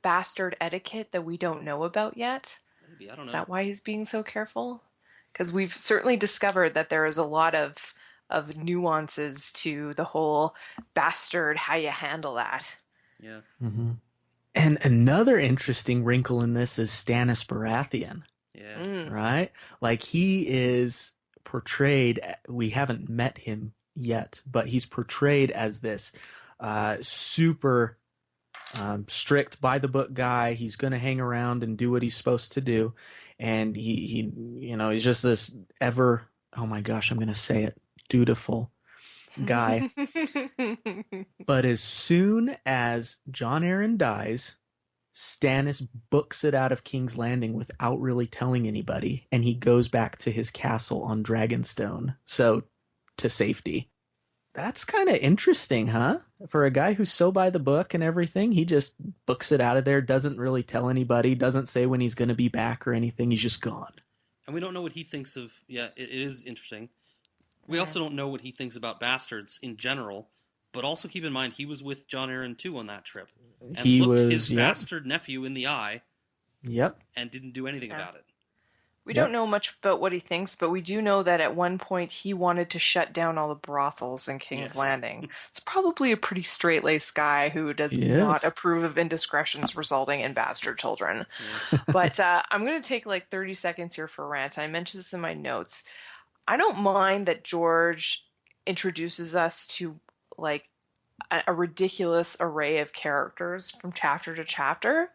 bastard etiquette that we don't know about yet? Maybe, I don't know. Is that why he's being so careful? Because we've certainly discovered that there is a lot of nuances to the whole bastard, how you handle that. Yeah. Mm-hmm. And another interesting wrinkle in this is Stannis Baratheon. Yeah. Right? He is portrayed, we haven't met him yet, but he's portrayed as this super strict by the book guy. He's going to hang around and do what he's supposed to do. And he he's just this ever, oh my gosh, I'm going to say it, dutiful guy. But as soon as Jon Arryn dies, Stannis books it out of King's Landing without really telling anybody, and he goes back to his castle on Dragonstone, so to safety. That's kind of interesting, huh? For a guy who's so by the book and everything, he just books it out of there, doesn't really tell anybody, doesn't say when he's going to be back or anything. He's just gone. And we don't know what he thinks of... Yeah, it is interesting. We also don't know what he thinks about bastards in general, but also keep in mind he was with Jon Arryn too on that trip. And he looked his bastard nephew in the eye. Yep. And didn't do anything about it. We don't know much about what he thinks, but we do know that at one point he wanted to shut down all the brothels in King's Landing. It's probably a pretty straight-laced guy who does not approve of indiscretions resulting in bastard children. Yeah. But I'm going to take 30 seconds here for a rant. I mentioned this in my notes. I don't mind that George introduces us to a ridiculous array of characters from chapter to chapter.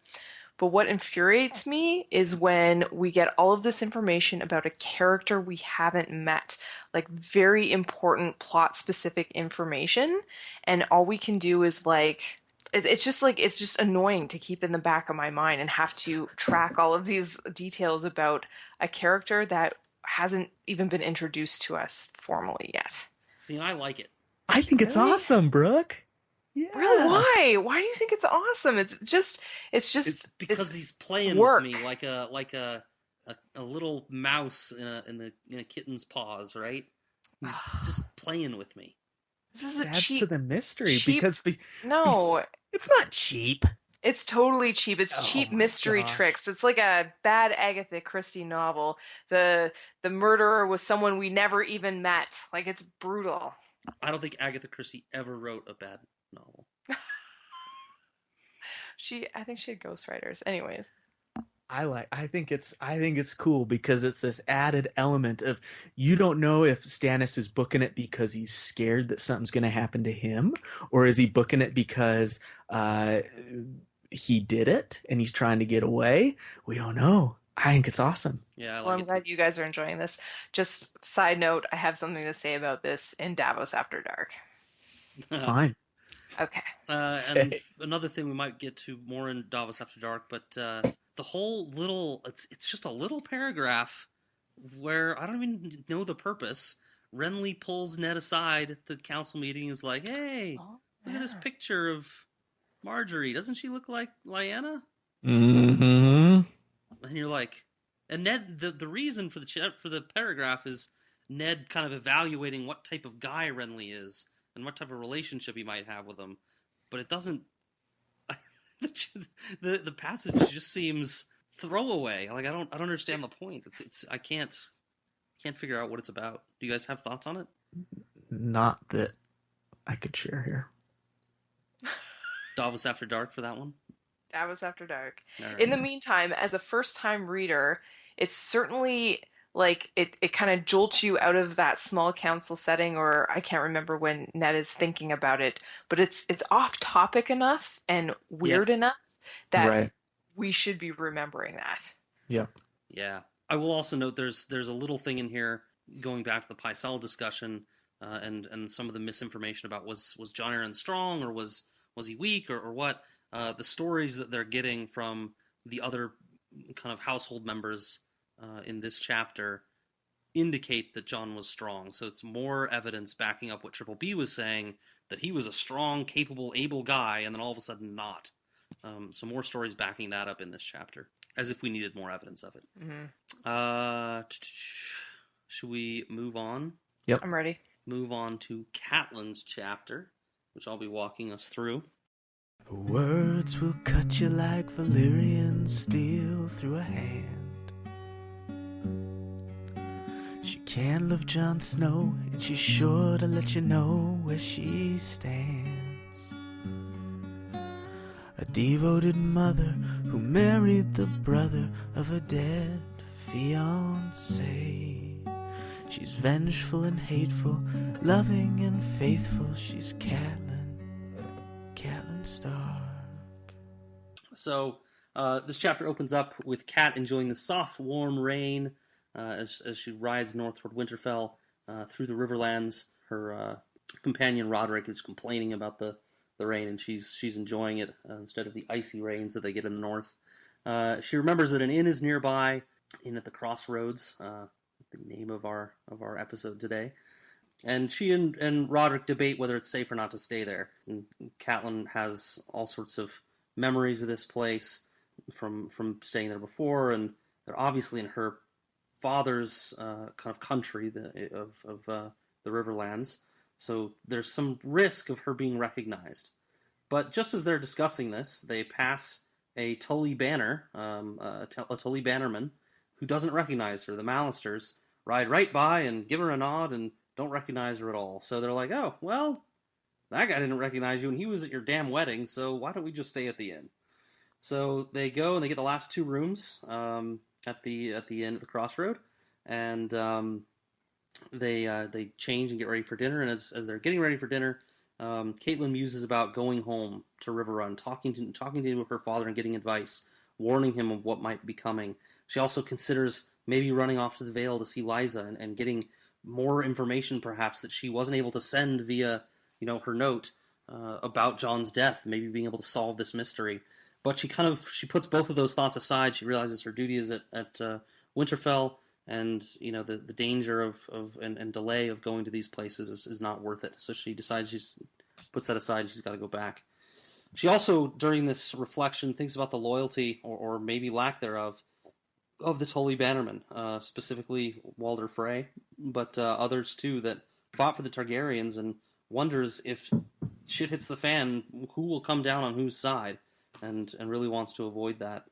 But what infuriates me is when we get all of this information about a character we haven't met, very important plot-specific information, and all we can do is it's just annoying to keep in the back of my mind and have to track all of these details about a character that hasn't even been introduced to us formally yet. See, and I like it. I think it's awesome, Brooke. Yeah. Really? Why? Why do you think it's awesome? It's because he's playing work. with me like a little mouse in a kitten's paws, right? He's just playing with me. This is adds to the mystery because no, it's not cheap. It's totally cheap. It's cheap mystery tricks. It's like a bad Agatha Christie novel. The murderer was someone we never even met. It's brutal. I don't think Agatha Christie ever wrote a bad novel. I think she had ghostwriters. Anyways. I think it's cool because it's this added element of you don't know if Stannis is booking it because he's scared that something's going to happen to him, or is he booking it because he did it and he's trying to get away. We don't know. I think it's awesome. Yeah, I'm glad you guys are enjoying this. Just side note, I have something to say about this in Davos After Dark. Fine. Okay. And another thing we might get to more in Davos After Dark, but the whole it's just a little paragraph where I don't even know the purpose. Renly pulls Ned aside at the council meeting and is like, hey, look at this picture of Marjorie. Doesn't she look like Lyanna? Mm-hmm. And you're like, and Ned, the reason for the paragraph is Ned kind of evaluating what type of guy Renly is and what type of relationship he might have with him. but it doesn't. The passage just seems throwaway. Like I don't understand the point. I can't figure out what it's about. Do you guys have thoughts on it? Not that I could share here. Davos After Dark for that one? Davos After Dark. Right. In the meantime, as a first-time reader, it's certainly like it kind of jolts you out of that small council setting, or I can't remember when Ned is thinking about it, but it's off-topic enough and weird enough that we should be remembering that. Yeah. Yeah. I will also note there's a little thing in here going back to the Pycelle discussion and some of the misinformation about was Jon Arryn strong or was he weak or what. The stories that they're getting from the other kind of household members in this chapter indicate that Jon was strong. So it's more evidence backing up what Triple B was saying, that he was a strong, capable, able guy, and then all of a sudden not. So more stories backing that up in this chapter, as if we needed more evidence of it. Mm-hmm. Should we move on? Yep. I'm ready. Move on to Catelyn's chapter, which I'll be walking us through. Words will cut you like Valyrian steel through a hand. She can't love Jon Snow, and she's sure to let you know where she stands. A devoted mother who married the brother of a dead fiancé. She's vengeful and hateful, loving and faithful. She's Catelyn Stark. So this chapter opens up with Cat enjoying the soft, warm rain as she rides northward Winterfell through the Riverlands. Her companion Roderick is complaining about the rain, and she's enjoying it instead of the icy rains that they get in the north. She remembers that an inn is nearby, inn at the Crossroads, the name of our episode today. And she and Roderick debate whether it's safe or not to stay there. And Catelyn has all sorts of memories of this place from staying there before, and they're obviously in her father's kind of country of the Riverlands. So there's some risk of her being recognized. But just as they're discussing this, they pass a Tully banner, a Tully bannerman, who doesn't recognize her. The Mallisters ride right by and give her a nod and don't recognize her at all. So they're like, oh, well, that guy didn't recognize you, and he was at your damn wedding, so why don't we just stay at the inn? So they go and they get the last two rooms at the inn at the Crossroad, and they change and get ready for dinner. And as they're getting ready for dinner, Catelyn muses about going home to Riverrun, talking to her father and getting advice, warning him of what might be coming. She also considers maybe running off to the Vale to see Lysa and getting more information, perhaps, that she wasn't able to send via, her note about Jon's death, maybe being able to solve this mystery. But she puts both of those thoughts aside. She realizes her duty is at Winterfell, and the danger of and delay of going to these places is not worth it. So she decides puts that aside. She's got to go back. She also, during this reflection, thinks about the loyalty or maybe lack thereof of the Tully Bannermen, specifically Walder Frey, but others too that fought for the Targaryens, and wonders if shit hits the fan, who will come down on whose side, and really wants to avoid that.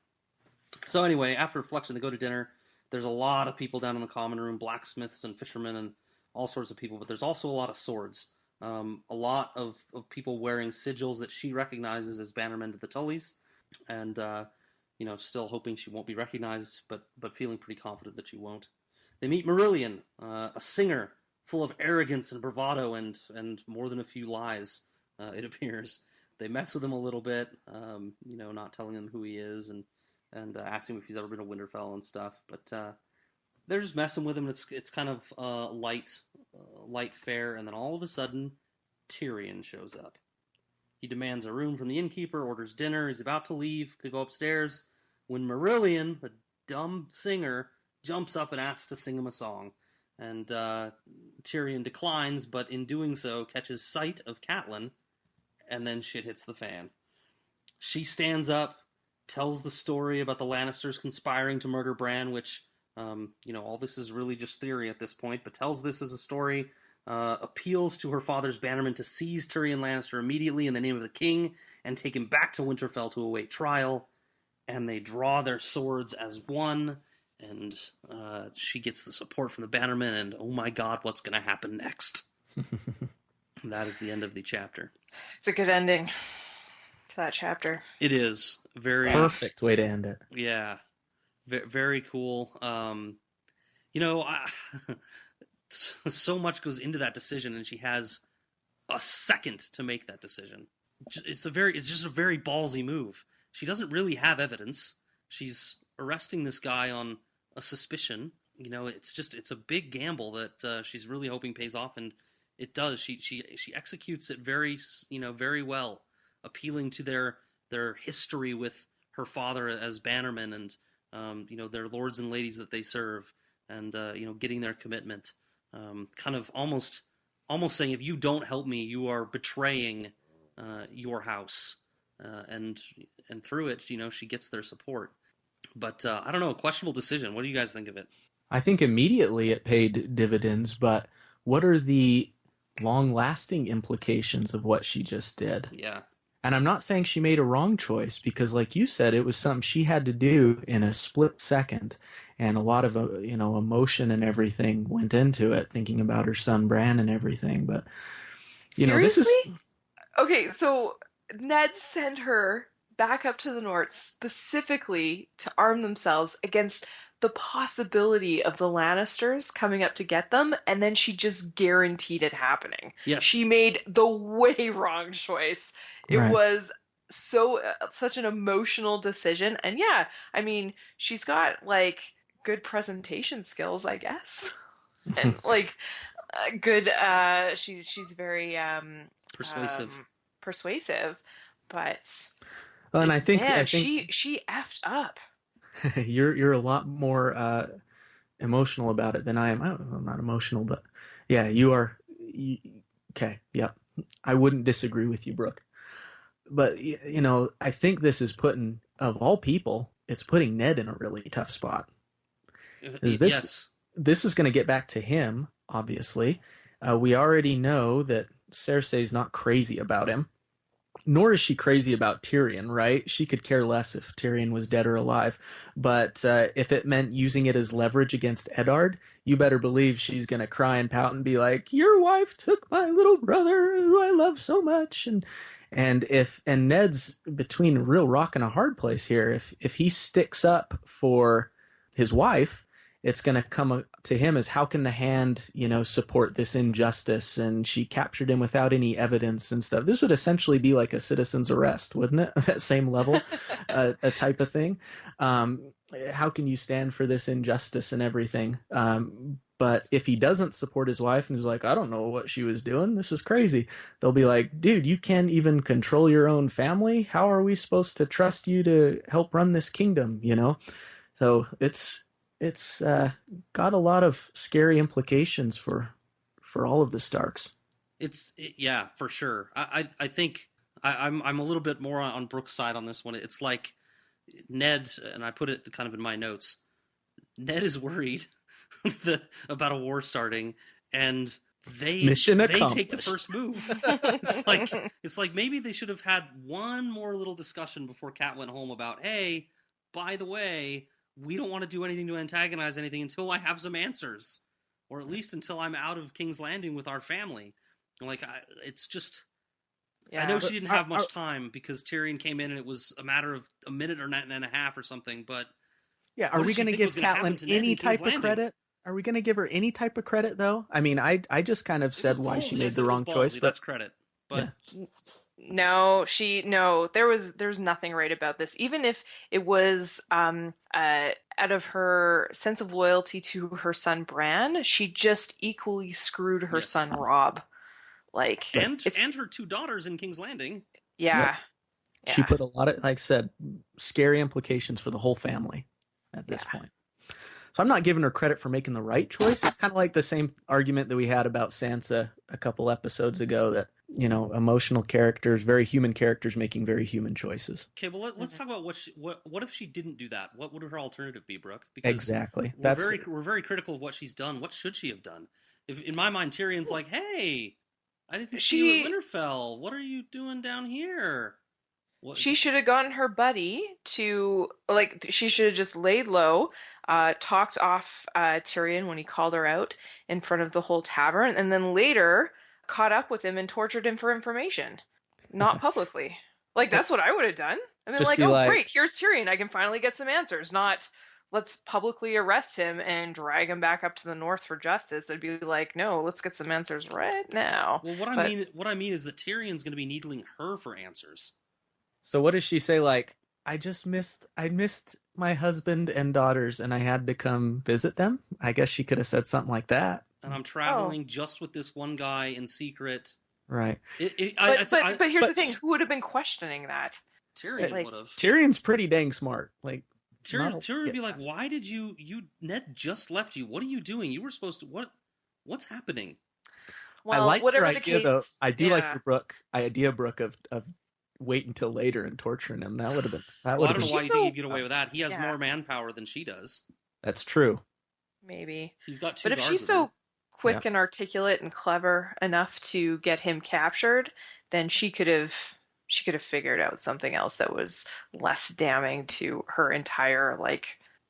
So anyway, after reflection, they go to dinner. There's a lot of people down in the common room, blacksmiths and fishermen and all sorts of people, but there's also a lot of swords. A lot of people wearing sigils that she recognizes as bannermen to the Tullys, and still hoping she won't be recognized, but feeling pretty confident that she won't. They meet Marillion, a singer full of arrogance and bravado and more than a few lies, it appears. They mess with him a little bit, not telling him who he is and asking him if he's ever been to Winterfell and stuff. But they're just messing with him, and it's kind of light fare, and then all of a sudden, Tyrion shows up. He demands a room from the innkeeper, orders dinner, he's about to leave, to go upstairs, when Marillion, the dumb singer, jumps up and asks to sing him a song. And Tyrion declines, but in doing so, catches sight of Catelyn, and then shit hits the fan. She stands up, tells the story about the Lannisters conspiring to murder Bran, which, all this is really just theory at this point, but tells this as a story appeals to her father's bannermen to seize Tyrion Lannister immediately in the name of the king and take him back to Winterfell to await trial. And they draw their swords as one, and she gets the support from the bannermen, and oh my god, what's going to happen next? That is the end of the chapter. It's a good ending to that chapter. It is. Very perfect way to end it. Yeah. Very cool. So much goes into that decision, and she has a second to make that decision. It's just a very ballsy move. She doesn't really have evidence. She's arresting this guy on a suspicion. It's a big gamble that she's really hoping pays off, and it does. She executes it very well, appealing to their history with her father as bannermen, and their lords and ladies that they serve, and getting their commitment. Kind of almost saying, if you don't help me, you are betraying your house. And through it, she gets their support. But I don't know, questionable decision. What do you guys think of it? I think immediately it paid dividends, but what are the long-lasting implications of what she just did? Yeah. And I'm not saying she made a wrong choice, because like you said, it was something she had to do in a split second, and a lot of emotion and everything went into it, thinking about her son Bran and everything. But Seriously? Okay, so Ned sent her back up to the north specifically to arm themselves against the possibility of the Lannisters coming up to get them, and then she just guaranteed it happening. Yes. She made the way wrong choice. It was such an emotional decision, and yeah, I mean, she's got like good presentation skills, I guess, and like good. She's very persuasive, but and I think she effed up. You're a lot more emotional about it than I am. I'm not emotional, but yeah, you are. Okay, yeah, I wouldn't disagree with you, Brooke. But I think this is putting, of all people, it's putting Ned in a really tough spot. This is going to get back to him, obviously. We already know that Cersei's not crazy about him, nor is she crazy about Tyrion, right? She could care less if Tyrion was dead or alive. But if it meant using it as leverage against Eddard, you better believe she's going to cry and pout and be like, your wife took my little brother who I love so much. And Ned's between a real rock and a hard place here. If he sticks up for his wife, it's going to come to him as, how can the Hand, support this injustice? And she captured him without any evidence and stuff. This would essentially be like a citizen's arrest, wouldn't it? That same level, a type of thing. How can you stand for this injustice and everything? But if he doesn't support his wife and he's like, I don't know what she was doing, this is crazy, they'll be like, dude, you can't even control your own family. How are we supposed to trust you to help run this kingdom? So it's got a lot of scary implications for all of the Starks. Yeah, for sure. I think I'm a little bit more on Brooke's side on this one. It's like Ned, and I put it kind of in my notes, Ned is worried about a war starting, and they take the first move. It's like maybe they should have had one more little discussion before Cat went home about, hey, by the way, we don't want to do anything to antagonize anything until I have some answers, or at least until I'm out of King's Landing with our family. It's just, yeah, I know she didn't have much time because Tyrion came in and it was a matter of a minute or and a half or something. But yeah, are we going to give Catelyn any type of credit? Are we going to give her any type of credit, though? I mean, I just kind of said why she made the wrong choice. But that's credit. But yeah. No, there's nothing right about this. Even if it was out of her sense of loyalty to her son Bran, she just equally screwed her son Robb. And her two daughters in King's Landing. Yeah. Yeah. She put a lot of, like I said, scary implications for the whole family at this point. So I'm not giving her credit for making the right choice. It's kind of like the same argument that we had about Sansa a couple episodes ago, that, emotional characters, very human characters making very human choices. Okay, well, let's talk about what if she didn't do that? What would her alternative be, Brooke? Because exactly. We're very critical of what she's done. What should she have done? if in my mind Tyrion's like, hey, I didn't see you at Winterfell. What are you doing down here? What? She should have gotten her buddy to, like, she should have just laid low, talked off Tyrion when he called her out in front of the whole tavern, and then later caught up with him and tortured him for information, not publicly. Like, that's what I would have done. I mean, Just like, be oh, like- great, here's Tyrion. I can finally get some answers. Not, let's publicly arrest him and drag him back up to the north for justice. I'd be like, no, let's get some answers right now. Well, what I mean is that Tyrion's going to be needling her for answers. So what does she say? Like, I missed my husband and daughters, and I had to come visit them. I guess she could have said something like that. And I'm traveling just with this one guy in secret. Right. But here's the thing: who would have been questioning that? Tyrion would have. Tyrion's pretty dang smart. Like, Tyrion would be like, "Why did you Ned just left you? What are you doing? You were supposed to what's happening?" Well, I like whatever your the idea, case, though. I do yeah. like your idea, Brooke, of wait until later and torturing him. That would have been. I don't know why you think he'd get away with that. He has more manpower than she does. That's true. Maybe he's got two. But if guards she's with so him. quick and articulate and clever enough to get him captured, then she could have figured out something else that was less damning to her entire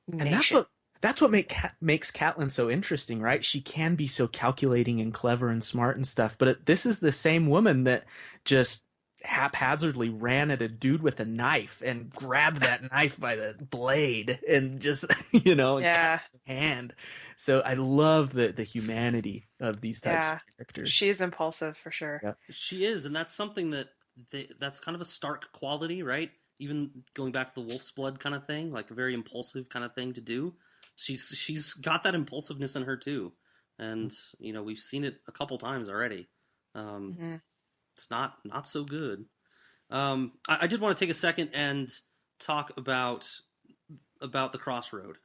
nation. And that's what makes Catelyn so interesting, right? She can be so calculating and clever and smart and stuff, but this is the same woman that just haphazardly ran at a dude with a knife and grabbed that knife by the blade and just cut the hand. So I love the humanity of these types of characters. She is impulsive for sure. Yep. She is, and that's something that's kind of a Stark quality, right? Even going back to the wolf's blood kind of thing, like a very impulsive kind of thing to do. She's got that impulsiveness in her too, and we've seen it a couple times already. It's not so good. I did want to take a second and talk about the Crossroad.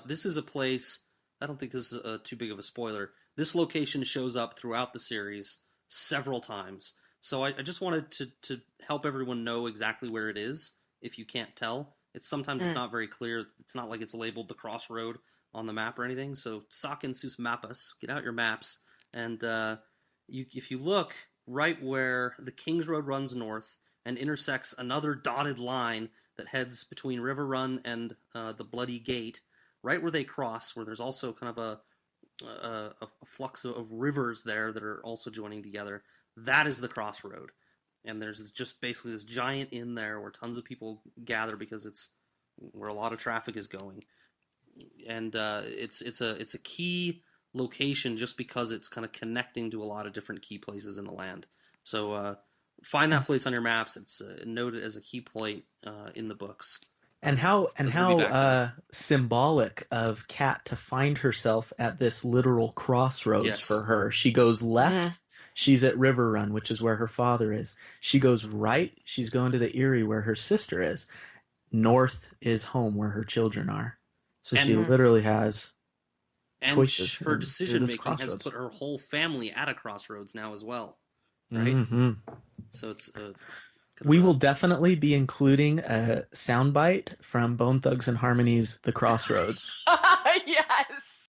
This is a place. I don't think this is too big of a spoiler. This location shows up throughout the series several times. So I just wanted to help everyone know exactly where it is. If you can't tell, it's not very clear. It's not like it's labeled the Crossroad on the map or anything. So Sakin sus mapas, get out your maps, and if you look right where the King's Road runs north and intersects another dotted line that heads between River Run and the Bloody Gate, right where they cross, where there's also kind of a flux of rivers there that are also joining together. That is the Crossroad. And there's just basically this giant inn there where tons of people gather because it's where a lot of traffic is going. And it's a key location just because it's kind of connecting to a lot of different key places in the land. So find that place on your maps. It's noted as a key point in the books. And how symbolic of Cat to find herself at this literal crossroads for her. She goes left, she's at River Run, which is where her father is. She goes right, she's going to the Eyrie where her sister is. North is home where her children are. So she literally has choices. Her decision-making has put her whole family at a crossroads now as well. Right? Mm-hmm. So it's... we will definitely be including a soundbite from Bone Thugs and Harmony's The Crossroads. Yes!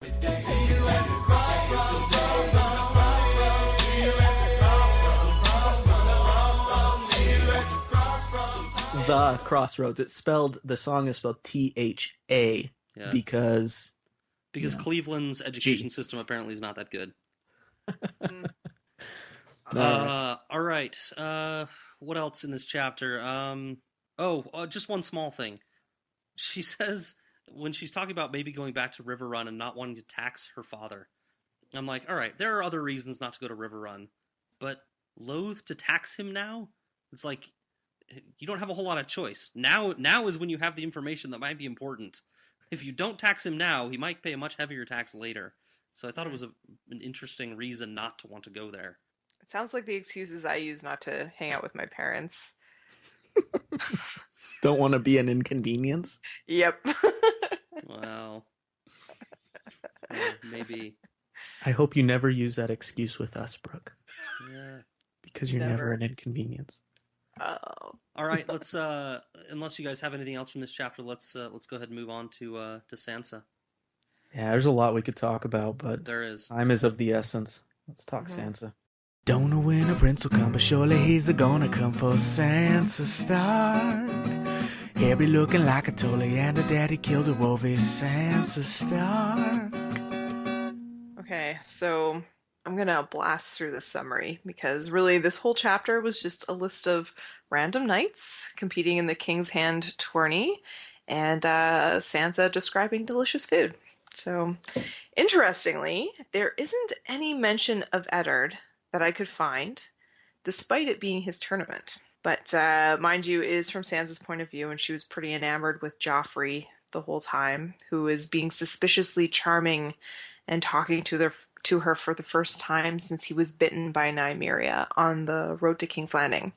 The Crossroads. The song is spelled T-H-A because Cleveland's education system apparently is not that good. All right. What else in this chapter? Just one small thing. She says when she's talking about maybe going back to River Run and not wanting to tax her father. I'm like, all right, there are other reasons not to go to River Run, but loath to tax him now? It's like you don't have a whole lot of choice. Now is when you have the information that might be important. If you don't tax him now, he might pay a much heavier tax later. So I thought it was an interesting reason not to want to go there. It sounds like the excuses I use not to hang out with my parents. Don't want to be an inconvenience? Yep. Well, maybe. I hope you never use that excuse with us, Brooke. Yeah. Because you're never an inconvenience. Oh. All right, let's unless you guys have anything else from this chapter, let's go ahead and move on to Sansa. Yeah, there's a lot we could talk about, but There is. time is of the essence. Let's talk Sansa. Don't know when a prince will come, but surely he's gonna come for Sansa Stark. He'll be looking like a Tully, and her daddy killed a wolf. Is Sansa Stark. Okay, so I'm gonna blast through the summary because really this whole chapter was just a list of random knights competing in the King's Hand tourney and Sansa describing delicious food. So, interestingly, there isn't any mention of Eddard that I could find, despite it being his tournament. But mind you, it is from Sansa's point of view, and she was pretty enamored with Joffrey the whole time, who is being suspiciously charming and talking to her for the first time since he was bitten by Nymeria on the road to King's Landing.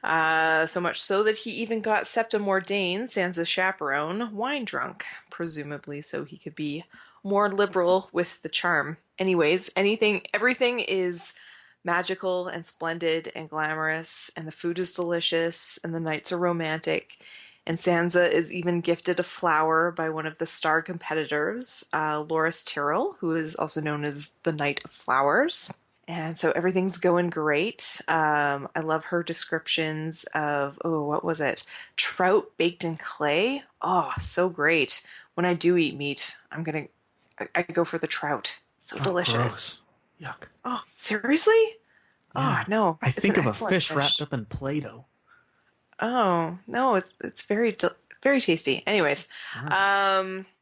So much so that he even got Septa Mordain, Sansa's chaperone, wine drunk, presumably so he could be more liberal with the charm. Anyways, everything is magical and splendid and glamorous, and the food is delicious, and the nights are romantic. And Sansa is even gifted a flower by one of the star competitors, Loras Tyrell, who is also known as the Knight of Flowers. And so everything's going great. I love her descriptions of, what was it? Trout baked in clay. Oh, so great. When I do eat meat, I go for the trout. So delicious. Gross. Yuck. Oh, seriously? Yeah. Oh, no. I think of a excellent fish wrapped up in Play-Doh. Oh, no, it's very, very tasty. Anyways,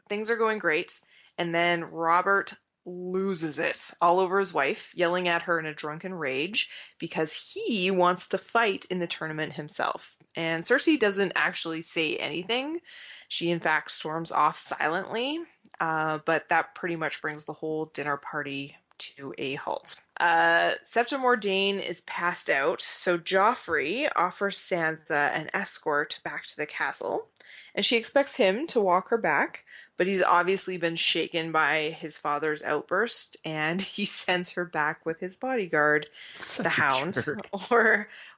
things are going great. And then Robert loses it all over his wife, yelling at her in a drunken rage because he wants to fight in the tournament himself. And Cersei doesn't actually say anything. She, in fact, storms off silently, but that pretty much brings the whole dinner party to a halt. Septa Mordain is passed out, so Joffrey offers Sansa an escort back to the castle, and she expects him to walk her back, but he's obviously been shaken by his father's outburst, and he sends her back with his bodyguard, the Hound,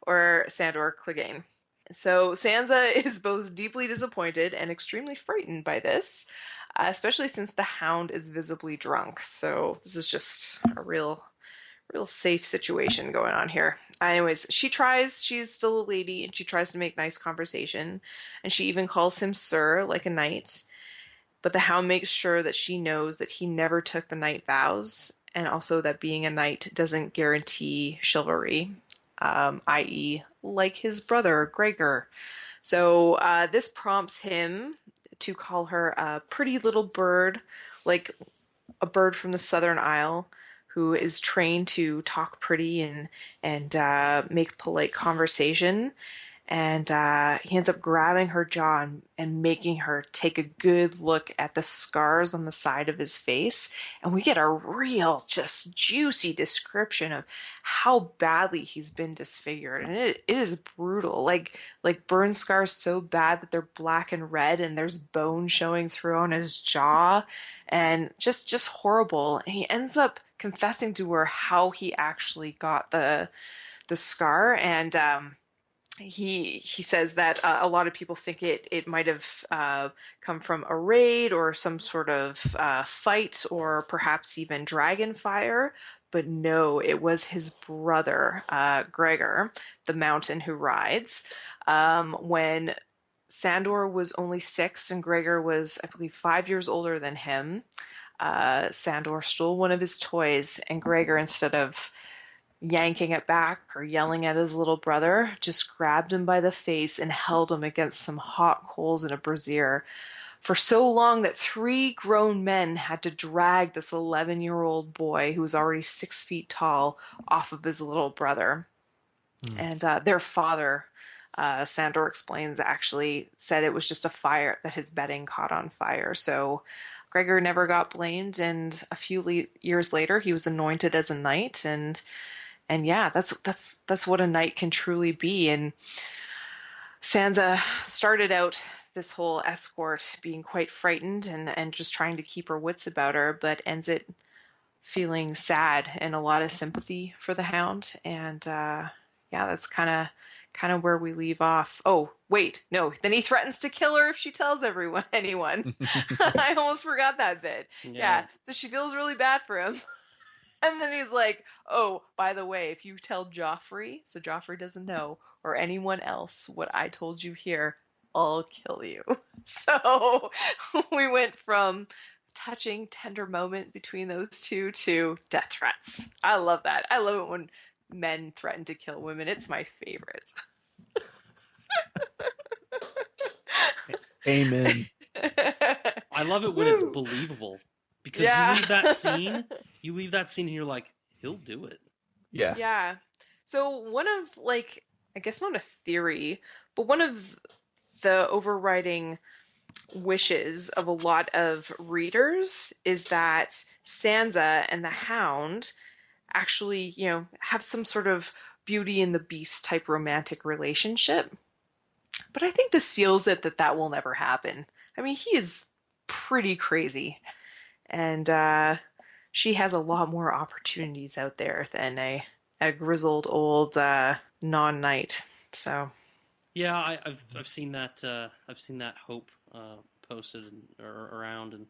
or Sandor Clegane. So Sansa is both deeply disappointed and extremely frightened by this, especially since the Hound is visibly drunk. So this is just a real safe situation going on here. Anyways, she's still a lady, and she tries to make nice conversation, and she even calls him sir, like a knight. But the Hound makes sure that she knows that he never took the knight vows, and also that being a knight doesn't guarantee chivalry, i.e. like his brother, Gregor. So this prompts him to call her a pretty little bird, like a bird from the Southern Isle, who is trained to talk pretty and make polite conversation. And he ends up grabbing her jaw and making her take a good look at the scars on the side of his face. And we get a real, just juicy description of how badly he's been disfigured. And it is brutal. Like burn scars so bad that they're black and red, and there's bone showing through on his jaw. And just horrible. And he ends up confessing to her how he actually got the scar. And he says that a lot of people think it might have come from a raid or some sort of fight, or perhaps even dragon fire, but no, it was his brother, Gregor, the mountain who rides. When Sandor was only 6 and Gregor was, I believe, 5 years older than him, Sandor stole one of his toys, and Gregor, instead of yanking it back or yelling at his little brother, just grabbed him by the face and held him against some hot coals in a brazier for so long that 3 grown men had to drag this 11-year-old boy, who was already 6 feet tall, off of his little brother. And their father, Sandor explains, actually said it was just a fire, that his bedding caught on fire. So Gregor never got blamed, and a few years later he was anointed as a knight, and yeah, that's what a knight can truly be. And Sansa started out this whole escort being quite frightened and just trying to keep her wits about her, but ends it feeling sad and a lot of sympathy for the Hound. And yeah, that's kind kind of where we leave off. Oh, wait, no. Then he threatens to kill her if she tells anyone. I almost forgot that bit. Yeah. So she feels really bad for him. And then he's like, oh, by the way, if you tell Joffrey, so Joffrey doesn't know, or anyone else what I told you here, I'll kill you. So we went from touching, tender moment between those two to death threats. I love that. I love it when men threaten to kill women. It's my favorite. Amen. I love it when it's believable. Because you leave that scene and you're like, he'll do it. Yeah. Yeah. So one of, like, I guess not a theory, but one of the overriding wishes of a lot of readers is that Sansa and the Hound actually, have some sort of Beauty and the Beast type romantic relationship. But I think this seals it that will never happen. I mean, he is pretty crazy. And she has a lot more opportunities out there than a grizzled old non-knight. So yeah, I've seen that hope posted around, and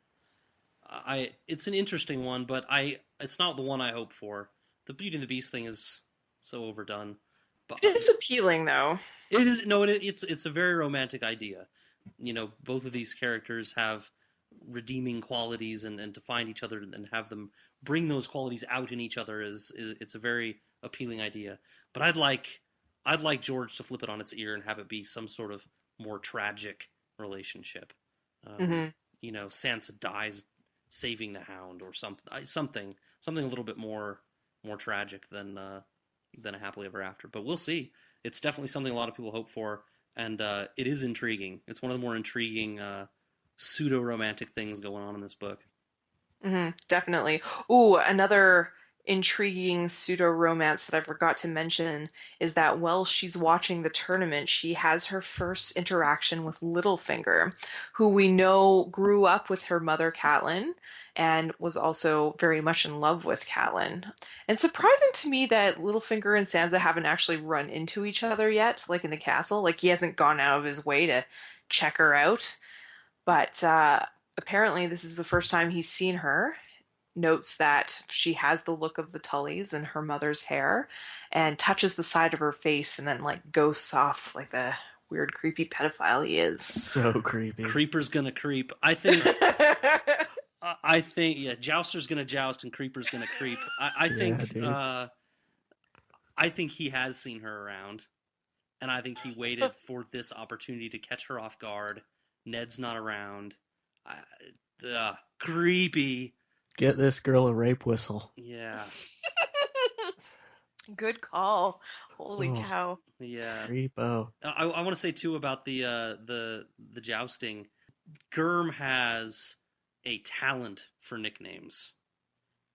it's an interesting one, but it's not the one I hope for. The Beauty and the Beast thing is so overdone. But it is appealing, though. It is it's a very romantic idea. Both of these characters have redeeming qualities, and to find each other and have them bring those qualities out in each other it's a very appealing idea. But I'd like George to flip it on its ear and have it be some sort of more tragic relationship. Sansa dies saving the Hound or something a little bit more tragic than a happily ever after. But we'll see. It's definitely something a lot of people hope for, and it is intriguing. It's one of the more intriguing pseudo-romantic things going on in this book. Definitely. Ooh, another intriguing pseudo-romance that I forgot to mention is that while she's watching the tournament, she has her first interaction with Littlefinger, who we know grew up with her mother, Catelyn, and was also very much in love with Catelyn. And surprising to me that Littlefinger and Sansa haven't actually run into each other yet, like in the castle. Like, he hasn't gone out of his way to check her out. But apparently this is the first time he's seen her. Notes that she has the look of the Tullys in her mother's hair, and touches the side of her face, and then ghosts off like the weird creepy pedophile he is. So creepy. Creeper's gonna creep. I think Jouster's gonna joust and Creeper's gonna creep. I think he has seen her around, and I think he waited for this opportunity to catch her off guard. Ned's not around. Creepy. Get this girl a rape whistle. Yeah. Good call. Holy cow. Yeah. Creepo. I want to say too about the jousting. Gurm has a talent for nicknames,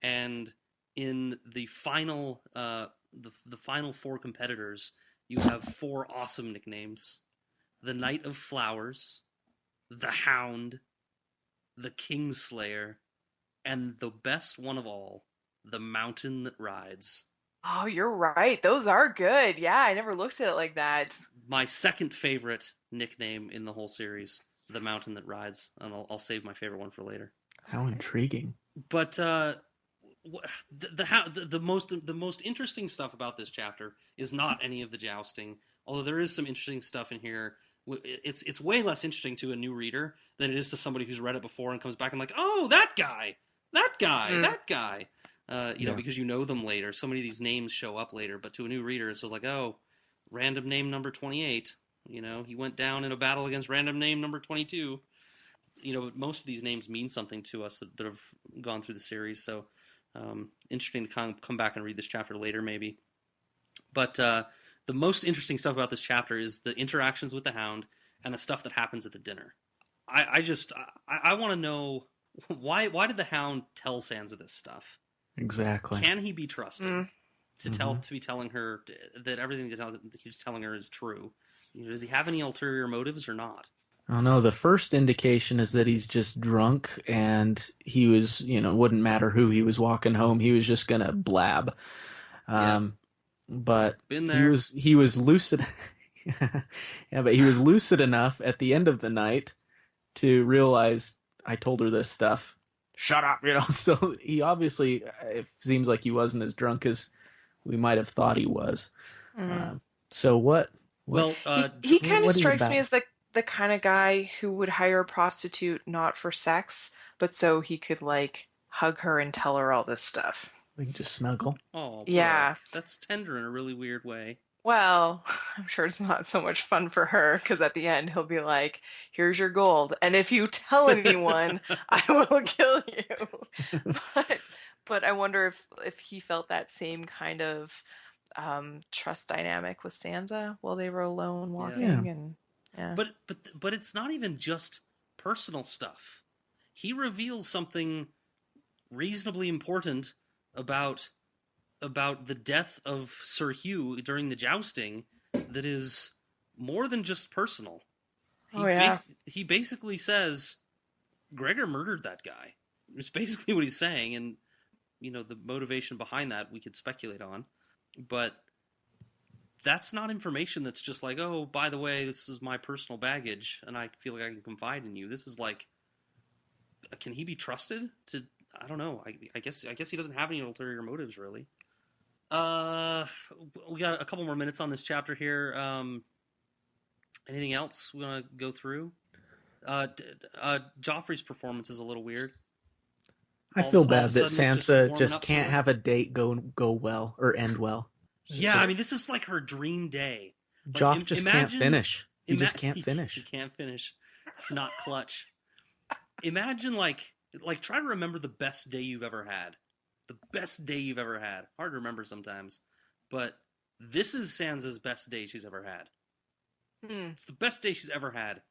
and in the final the final four competitors, you have four awesome nicknames: the Knight of Flowers, the Hound, the Kingslayer, and the best one of all, the Mountain That Rides. Oh, you're right. Those are good. Yeah, I never looked at it like that. My second favorite nickname in the whole series, the Mountain That Rides, and I'll save my favorite one for later. How intriguing! But the most interesting stuff about this chapter is not any of the jousting, although there is some interesting stuff in here. It's way less interesting to a new reader than it is to somebody who's read it before and comes back and like, oh, that guy. Because you know them later. So many of these names show up later, but to a new reader, it's just like, oh, random name number 28. He went down in a battle against random name number 22. Most of these names mean something to us that have gone through the series. So interesting to come back and read this chapter later, maybe. But the most interesting stuff about this chapter is the interactions with the Hound and the stuff that happens at the dinner. I want to know why did the Hound tell Sansa this stuff? Exactly. Can he be trusted to be telling her that everything that he's telling her is true? Does he have any ulterior motives or not? Oh no, the first indication is that he's just drunk and he was, wouldn't matter who he was walking home, he was just gonna blab. But been there. He was lucid. Yeah, but he was lucid enough at the end of the night to realize I told her this stuff. Shut up, So he obviously, it seems like he wasn't as drunk as we might have thought he was. Mm. So what? Well, he kind of what is strikes about? me as the kind of guy who would hire a prostitute not for sex, but so he could like hug her and tell her all this stuff. We can just snuggle. oh, Yeah. Brooke, that's tender in a really weird way. Well, I'm sure it's not so much fun for her because at the end he'll be like, "Here's your gold, and if you tell anyone, I will kill you." But I wonder if he felt that same kind of trust dynamic with Sansa while they were alone walking, Yeah. and yeah. But it's not even just personal stuff. He reveals something reasonably important about the death of Sir Hugh during the jousting that is more than just personal. He basically says Gregor murdered that guy. It's basically what he's saying, and the motivation behind that we could speculate on, but that's not information that's just like, oh, by the way, this is my personal baggage and I feel like I can confide in you. This is like, can he be trusted to, I don't know. I guess he doesn't have any ulterior motives, really. We got a couple more minutes on this chapter here. Anything else we want to go through? Joffrey's performance is a little weird. I feel bad that Sansa just can't have a date go well or end well. Yeah, I mean, this is like her dream day. Joff just can't finish. He just can't finish. He can't finish. It's not clutch. Imagine like try to remember the best day you've ever had. The best day you've ever had. Hard to remember sometimes, but this is Sansa's best day she's ever had. It's the best day she's ever had,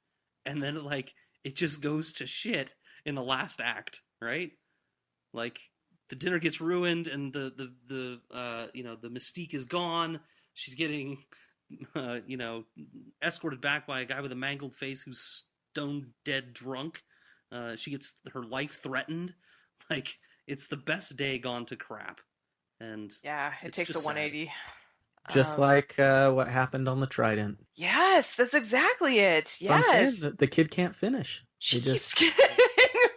and then it just goes to shit in the last act, right? Like the dinner gets ruined, and the mystique is gone. She's getting escorted back by a guy with a mangled face who's stone dead drunk. She gets her life threatened. Like, it's the best day gone to crap. And yeah, it takes a 180. Sad. Just like what happened on the Trident. Yes, that's exactly it. So yes. I'm saying the kid can't finish. She keeps getting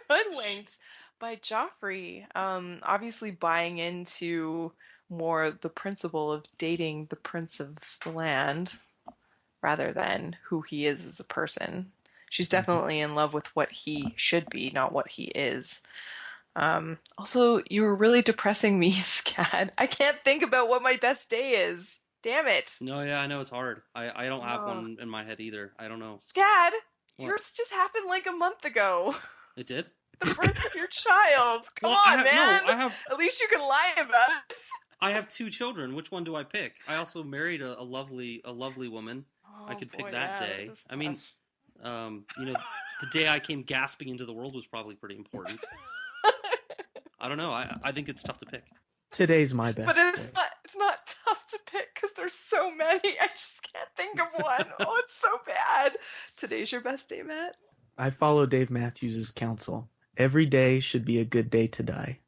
hoodwinked by Joffrey. Obviously buying into more the principle of dating the prince of the land rather than who he is as a person. She's definitely in love with what he should be, not what he is. Also, you were really depressing me, Scad. I can't think about what my best day is. Damn it. No, yeah, I know it's hard. I don't have one in my head either. I don't know. Scad, yours just happened like a month ago. It did? The birth of your child. Come on, man. No, at least you can lie about it. I have 2 children. Which one do I pick? I also married a lovely woman. I could pick that day. I mean, the day I came gasping into the world was probably pretty important. I don't know. I think it's tough to pick. Today's my best. But it's not tough to pick because there's so many. I just can't think of one. Oh, it's so bad. Today's your best day, Matt? I follow Dave Matthews' counsel. Every day should be a good day to die.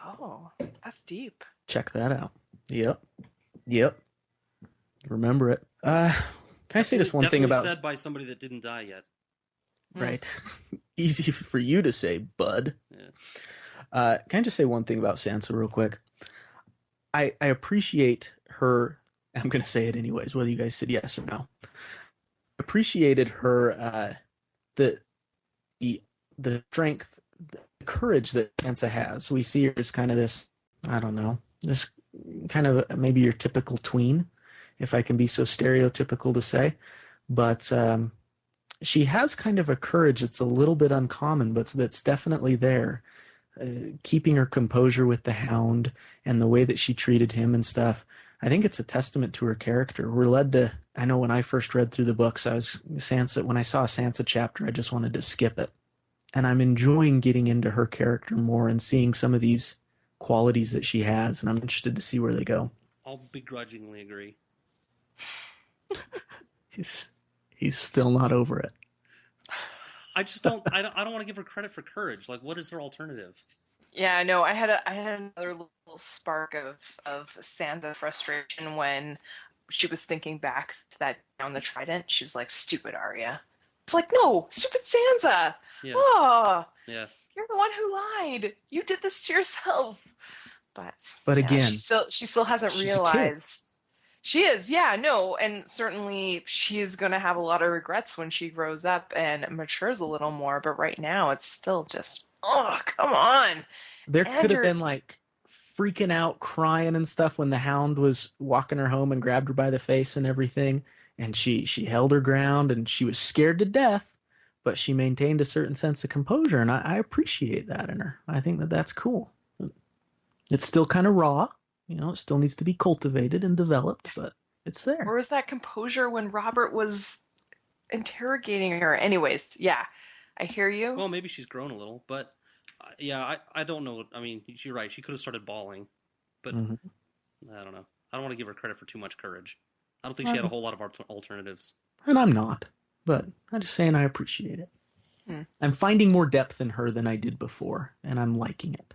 Oh, that's deep. Check that out. Yep. Remember it. Can I say just one thing about... said by somebody that didn't die yet. Right. Easy for you to say, bud. Yeah. Can I just say one thing about Sansa real quick? I appreciate her... I'm going to say it anyways, whether you guys said yes or no. Appreciated her... the strength, the courage that Sansa has. We see her as kind of this, I don't know, this kind of maybe your typical tween, if I can be so stereotypical to say. But she has kind of a courage that's a little bit uncommon, but that's definitely there. Keeping her composure with the Hound and the way that she treated him and stuff. I think it's a testament to her character. We're led to, I know when I first read through the books, when I saw a Sansa chapter, I just wanted to skip it. And I'm enjoying getting into her character more and seeing some of these qualities that she has, and I'm interested to see where they go. I'll begrudgingly agree. He's still not over it. I just don't. I don't want to give her credit for courage. Like, what is her alternative? Yeah, no. I had another little spark of Sansa frustration when she was thinking back to that on the Trident, she was like, "Stupid Arya." It's like, no, stupid Sansa. Yeah. Oh, Yeah. you're the one who lied. You did this to yourself. But yeah, again, she still hasn't she's a kid. realized. She is, yeah, no, and certainly she is going to have a lot of regrets when she grows up and matures a little more. But right now, it's still just, oh, come on. There could have been like freaking out, crying and stuff when the Hound was walking her home and grabbed her by the face and everything. And she held her ground and she was scared to death, but she maintained a certain sense of composure. And I appreciate that in her. I think that that's cool. It's still kind of raw. You know, it still needs to be cultivated and developed, but it's there. Where was that composure when Robert was interrogating her? Anyways, yeah, I hear you. Well, maybe she's grown a little, but yeah, I don't know. I mean, you're right. She could have started bawling, but I don't know. I don't want to give her credit for too much courage. I don't think she had a whole lot of alternatives. And I'm not, but I'm just saying I appreciate it. I'm finding more depth in her than I did before, and I'm liking it.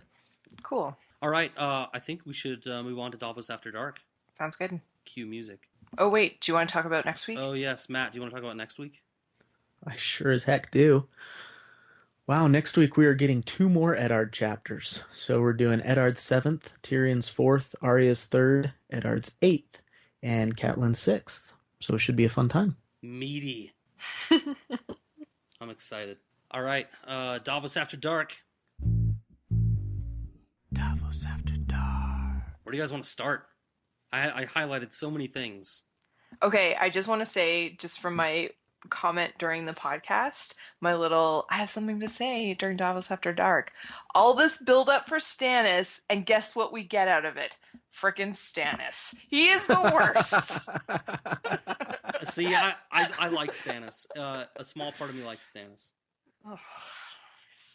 Cool. All right, I think we should move on to Davos After Dark. Sounds good. Cue music. Oh, wait, do you want to talk about next week? Oh, yes. Matt, do you want to talk about next week? I sure as heck do. Wow, next week we are getting 2 more Eddard chapters. So we're doing Eddard's 7th, Tyrion's 4th, Arya's 3rd, Eddard's 8th, and Catelyn's 6th. So it should be a fun time. Meaty. I'm excited. All right, Davos After Dark. Davos After Dark. Where do you guys want to start? I highlighted so many things. Okay, I just want to say, just from my comment during the podcast, I have something to say during Davos After Dark. All this build up for Stannis, and guess what we get out of it? Frickin' Stannis. He is the worst. See, I like Stannis. A small part of me likes Stannis. Oh,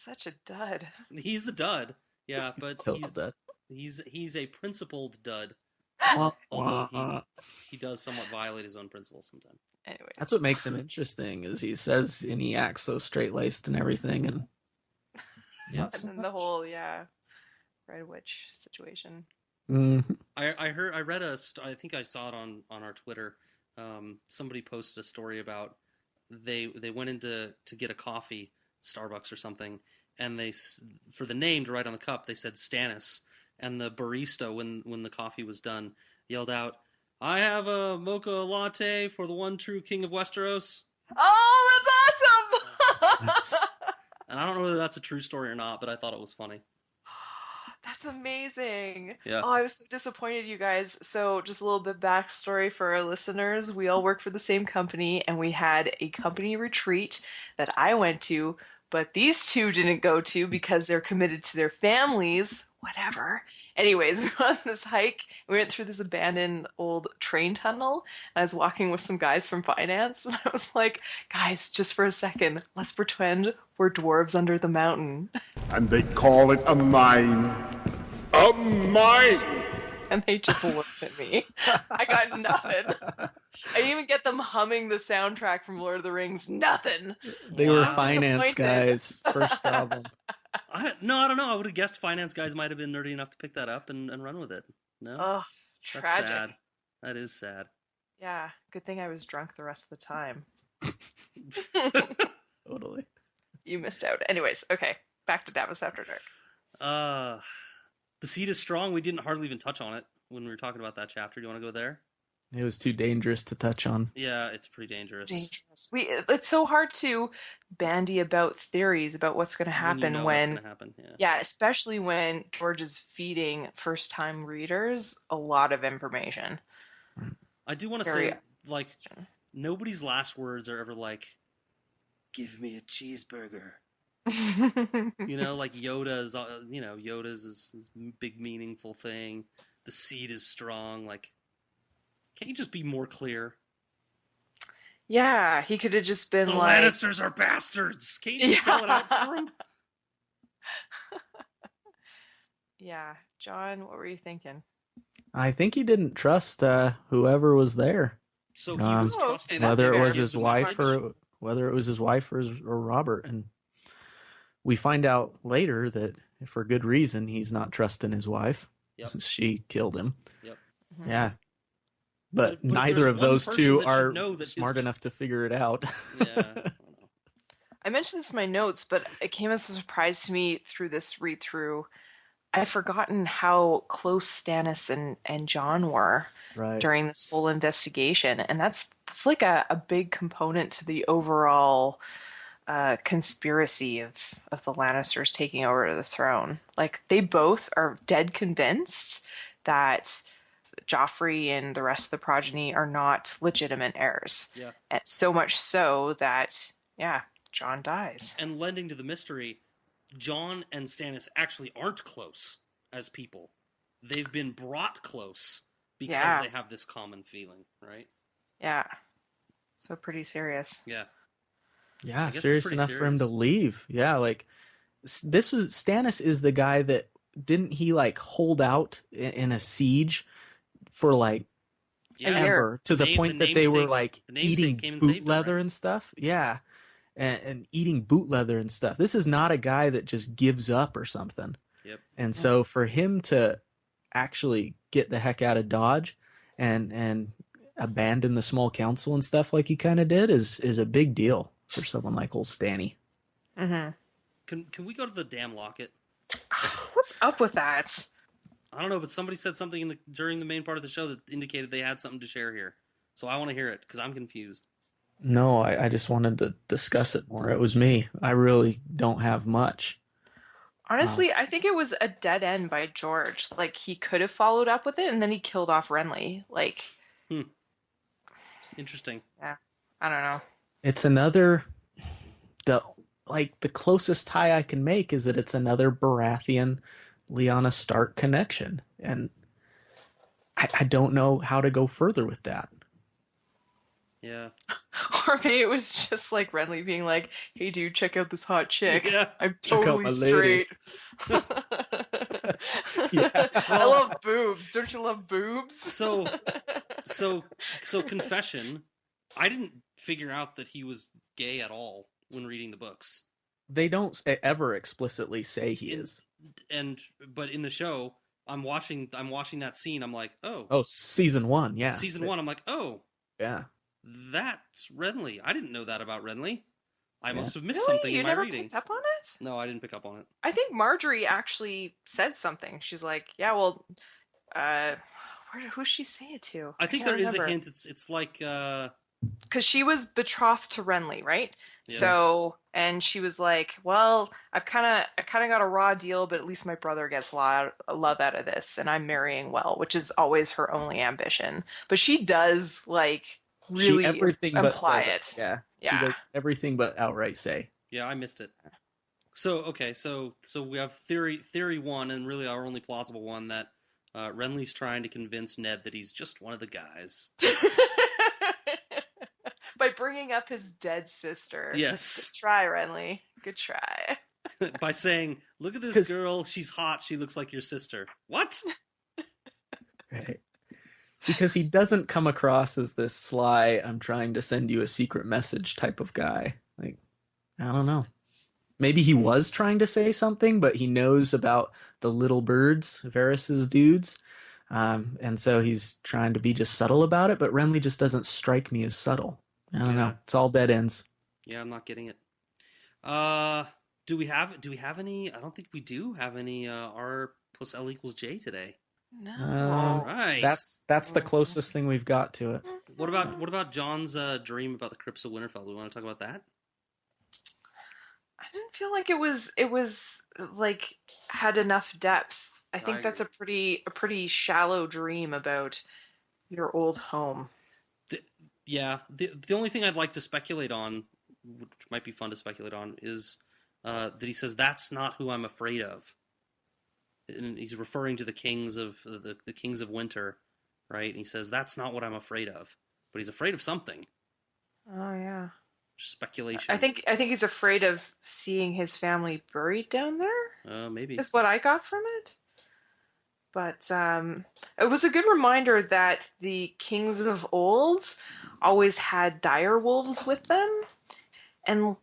such a dud. He's a dud. Yeah, but he's a principled dud. Although he does somewhat violate his own principles sometimes. Anyway, that's what makes him interesting. Is he says and he acts so straight laced and everything, and and then the whole Red Witch situation. Mm-hmm. I read I think I saw it on our Twitter. Somebody posted a story about they went in to get a coffee, Starbucks or something, and they, for the name to write on the cup, they said Stannis. And the barista, when the coffee was done, yelled out, "I have a mocha latte for the one true king of Westeros." Oh, that's awesome! Nice. And I don't know whether that's a true story or not, but I thought it was funny. That's amazing. Yeah. Oh, I was so disappointed, you guys. So just a little bit backstory for our listeners. We all work for the same company, and we had a company retreat that I went to, but these two didn't go to because they're committed to their families. Whatever. Anyways, we went on this hike. We went through this abandoned old train tunnel. And I was walking with some guys from finance. And I was like, guys, just for a second, let's pretend we're dwarves under the mountain. And they call it a mine. A mine! And they just looked at me. I got nothing. I even get them humming the soundtrack from Lord of the Rings. Nothing. They were finance guys. First problem. I don't know. I would have guessed finance guys might have been nerdy enough to pick that up and run with it. No? Oh, tragic. That's sad. That is sad. Yeah, good thing I was drunk the rest of the time. Totally. You missed out. Anyways, okay, back to Davos After Dark. The seed is strong. We didn't hardly even touch on it when we were talking about that chapter. Do you want to go there? It was too dangerous to touch on. Yeah, it's pretty dangerous. It's so hard to bandy about theories about what's going to happen what's gonna happen. Yeah, especially when George is feeding first-time readers a lot of information. I do want to say, like, nobody's last words are ever like, "Give me a cheeseburger." You know, like Yoda's. Yoda's is this big meaningful thing. The seed is strong. Like, can't you just be more clear? Yeah, he could have just been the like... Lannisters are bastards! Can't you spell it out for him? Yeah. John, what were you thinking? I think he didn't trust whoever was there. So he was trusting whether it was his wife or Robert. And we find out later that for good reason he's not trusting his wife. Yep. She killed him. Yep. Yeah. but if neither there's of one those person two that should are know that smart his- enough to figure it out. Yeah. I don't know. I mentioned this in my notes, but it came as a surprise to me through this read through. I've forgotten how close Stannis and Jon were Right. during this whole investigation, and that's like a big component to the overall conspiracy of the Lannisters taking over the throne. Like, they both are dead convinced that Joffrey and the rest of the progeny are not legitimate heirs. Yeah. And so much so that, yeah, Jon dies. And lending to the mystery, Jon and Stannis actually aren't close as people. They've been brought close because Yeah. they have this common feeling, right? Yeah. So pretty serious. Yeah. Yeah, I guess serious it's pretty enough for him to serious. leave. Yeah, like this was Stannis is the guy that didn't he like hold out in a siege for like Yeah. ever to the point that they were like the namesake eating came and boot saved him, leather right? and stuff. Yeah, and eating boot leather and stuff. This is not a guy that just gives up or something. Yep. And so for him to actually get the heck out of Dodge and abandon the small council and stuff like he kind of did is a big deal for someone like old Stanny. Mm-hmm. Can we go to the damn locket? What's up with that? I don't know, but somebody said something during the main part of the show that indicated they had something to share here. So I want to hear it because I'm confused. No, I just wanted to discuss it more. It was me. I really don't have much. Honestly, I think it was a dead end by George. Like, he could have followed up with it, and then he killed off Renly. Like, Interesting. yeah, I don't know. It's another the closest tie I can make is that it's another Baratheon Lyanna Stark connection. And I don't know how to go further with that. Yeah. Or maybe it was just like Renly being like, "Hey, dude, check out this hot chick. Yeah. I'm Check out totally my lady." straight." Yeah. I love boobs. Don't you love boobs? So confession, I didn't figure out that he was gay at all when reading the books. They don't ever explicitly say he is. But in the show, I'm watching that scene. I'm like, Oh, season 1, yeah. Season 1. I'm like, oh, Yeah. that's Renly. I didn't know that about Renly. I must have missed Really? something You in my never reading. picked up on it? No, I didn't pick up on it. I think Marjorie actually said something. She's like, "Yeah, well, who's she say it to?" I think can't there is remember. a hint. It's like Because she was betrothed to Renly, right? Yeah. So, and she was like, "Well, I kind of got a raw deal, but at least my brother gets love out of this, and I'm marrying well," which is always her only ambition. But she does like really everything imply but it. says it. Yeah. Yeah. She does everything but outright say. yeah, I missed it. So okay, so we have theory 1, and really our only plausible one, that Renly's trying to convince Ned that he's just one of the guys. By bringing up his dead sister. Yes. Good try, Renly. Good try. By saying, "Look at this girl. She's hot. She looks like your sister." What? Right. Because he doesn't come across as this sly, I'm trying to send you a secret message type of guy. Like, I don't know. Maybe he was trying to say something, but he knows about the little birds, Varys's dudes. And so he's trying to be just subtle about it, but Renly just doesn't strike me as subtle. I don't know. It's all dead ends. Yeah, I'm not getting it. Do we have any? I don't think we do have any R plus L equals J today. No. All right. That's the closest thing we've got to it. What about John's dream about the crypts of Winterfell? Do we want to talk about that? I didn't feel like it was like had enough depth. I think I that's a pretty shallow dream about your old home. The only thing I'd like to speculate on, which might be fun to speculate on, is that he says that's not who I'm afraid of. And he's referring to the kings of the kings of winter, right? And he says that's not what I'm afraid of, but he's afraid of something. Oh yeah. Just speculation. I think he's afraid of seeing his family buried down there. Maybe Is what I got from it. But it was a good reminder that the kings of old always had dire wolves with them, and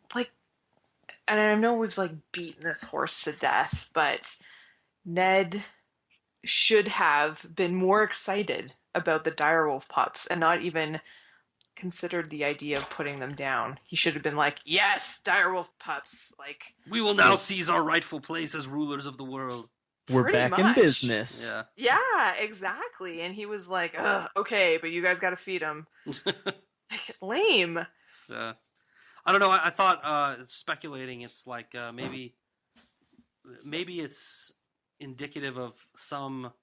I know we've like beaten this horse to death, but Ned should have been more excited about the direwolf pups and not even considered the idea of putting them down. He should have been like, yes, direwolf pups. Like, We will now seize our rightful place as rulers of the world. We're pretty back in much. business. Yeah. Yeah, exactly. And he was like, ugh, okay, but you guys got to feed him. Like, lame. I don't know. I thought speculating. It's like maybe it's indicative of some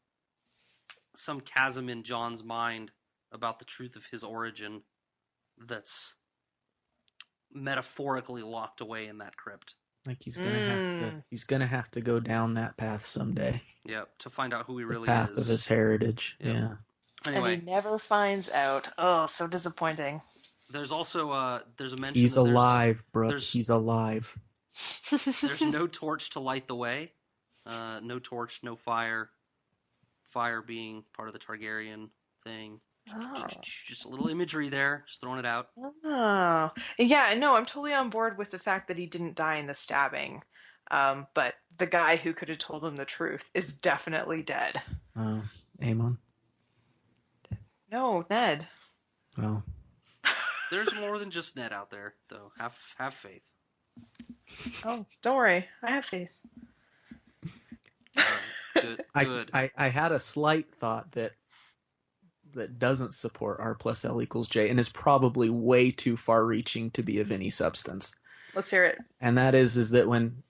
chasm in John's mind about the truth of his origin that's metaphorically locked away in that crypt. Like he's gonna have to go down that path someday. Yeah, to find out who he really path is. of his heritage. Yep. Yeah. Anyway, And he never finds out. Oh, so disappointing. there's also there's a mention. He's that alive, Brooke. there's- He's alive. There's no torch to light the way. No torch, no fire. Fire being part of the Targaryen thing. Oh. Just a little imagery there. Just throwing it out. Oh. Yeah, no, I'm totally on board with the fact that he didn't die in the stabbing. But the guy who could have told him the truth is definitely dead. Aemon. No, Ned. Well, There's more than just Ned out there, though. Have faith. Oh, don't worry. I have faith. Good. I had a slight thought that doesn't support R plus L equals J and is probably way too far reaching to be of any substance. Let's hear it. And that is that when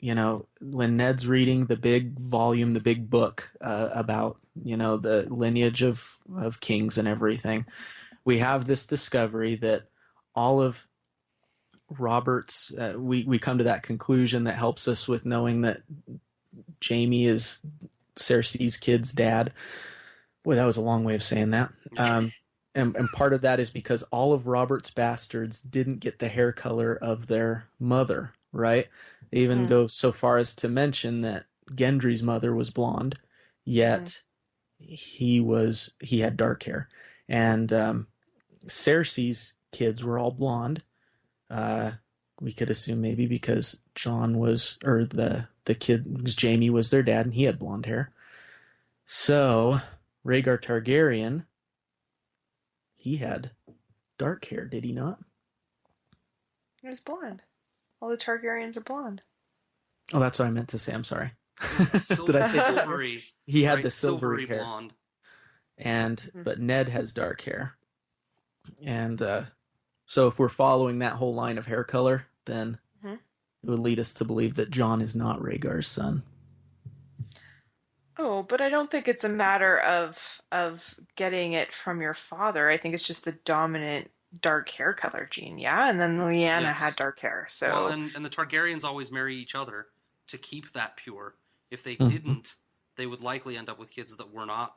Ned's reading the big volume, the big book about, the lineage of kings and everything, we have this discovery that all of Robert's, we come to that conclusion that helps us with knowing that Jaime is Cersei's kid's dad. Boy, that was a long way of saying that. And part of that is because all of Robert's bastards didn't get the hair color of their mother, right? They even go so far as to mention that Gendry's mother was blonde, yet he had dark hair. And Cersei's kids were all blonde. We could assume maybe because Jaime was their dad and he had blonde hair. So Rhaegar Targaryen, he had dark hair, did he not? He was blonde. All the Targaryens are blonde. Oh, that's what I meant to say. I'm sorry. Did I say silvery? He had right? the silvery hair. Blonde. But Ned has dark hair. And so if we're following that whole line of hair color, then it would lead us to believe that Jon is not Rhaegar's son. Oh, but I don't think it's a matter of getting it from your father. I think it's just the dominant dark hair color gene, yeah? And then Lyanna had dark hair, so... Well, and the Targaryens always marry each other to keep that pure. If they didn't, they would likely end up with kids that were not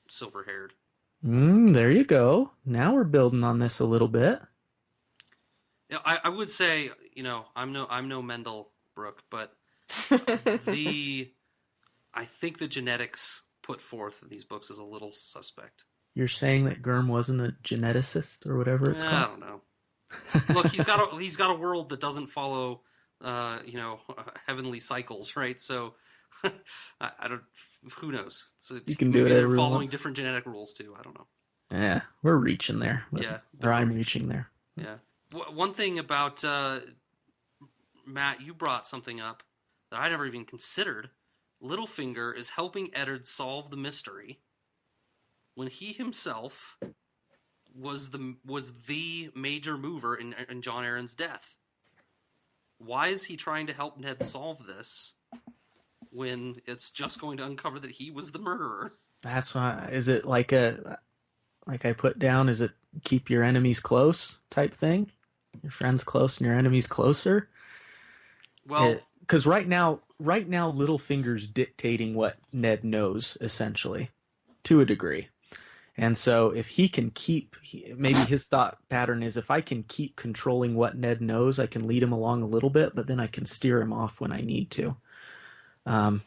silver-haired. There you go. Now we're building on this a little bit. Yeah, I would say, I'm no Mendel, Brooke, but I think the genetics put forth in these books is a little suspect. You're saying that Gurm wasn't a geneticist or whatever it's called? I don't know. Look, he's got a world that doesn't follow, heavenly cycles, right? So I don't. Who knows? So you can do it. They're following different genetic rules too. I don't know. Yeah, we're reaching there. Yeah, or I'm reaching there. Yeah. One thing about Matt, you brought something up that I never even considered. Littlefinger is helping Eddard solve the mystery when he himself was the major mover in Jon Arryn's death. Why is he trying to help Ned solve this when it's just going to uncover that he was the murderer? That's why. Is it like I put down? Is it keep your enemies close type thing? Your friends close and your enemies closer. Well, because right now Littlefinger's dictating what Ned knows essentially, to a degree. And so if he can maybe his thought pattern is, if I can keep controlling what Ned knows, I can lead him along a little bit, but then I can steer him off when I need to. I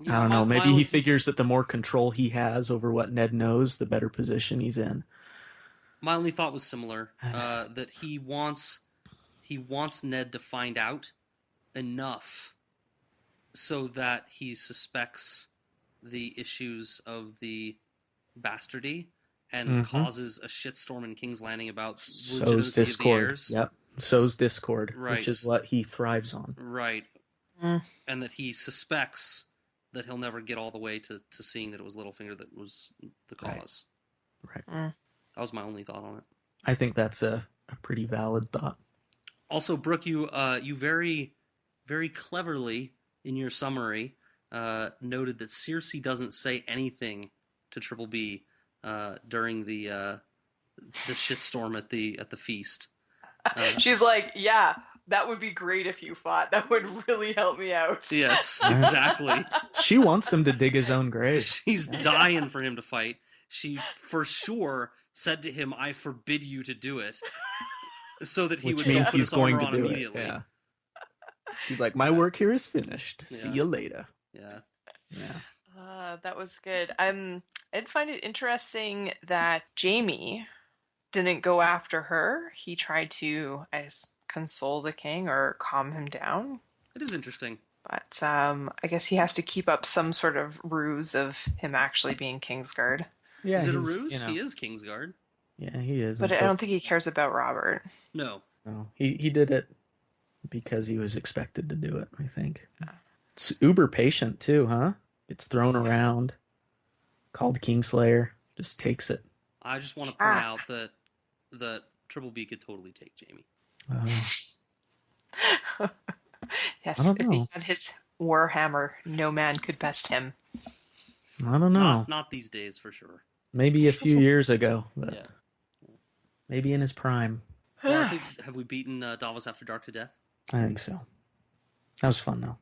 don't know. Maybe he figures that the more control he has over what Ned knows, the better position he's in. My only thought was similar, that he wants Ned to find out enough so that he suspects the issues of the bastardy and causes a shitstorm in King's Landing about Sows legitimacy of the discord. heirs. Yep. Sows discord, Right. which is what he thrives on. Right. And that he suspects that he'll never get all the way to seeing that it was Littlefinger that was the cause. Right. That was my only thought on it. I think that's a pretty valid thought. Also, Brooke, you very, very cleverly in your summary noted that Cersei doesn't say anything to Triple B during the shitstorm at the feast. She's like, yeah, that would be great if you fought. That would really help me out. Yes, exactly. She wants him to dig his own grave. She's dying for him to fight. She for sure said to him, "I forbid you to do it," so that he Which would means put he's his going armor to on do immediately. it. Yeah. He's like, my work here is finished. See you later. Yeah. That was good. I'd find it interesting that Jaime didn't go after her. He tried to, I guess, console the king or calm him down. It is interesting. But I guess he has to keep up some sort of ruse of him actually being Kingsguard. Yeah, Is it a ruse? He is Kingsguard. Yeah, he is. But I don't think he cares about Robert. No. No, he did it because he was expected to do it, I think. It's uber patient too, huh? It's thrown around, called Kingslayer, just takes it. I just want to point out that Triple B could totally take Jaime. Yes, I don't if know. he had his warhammer, no man could best him. I don't know. Not these days, for sure. Maybe a few years ago, but Yeah. maybe in his prime. Well, I think, have we beaten Davos After Dark to death? I think so. That was fun, though.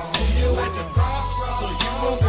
See you at the crossroads, so you won't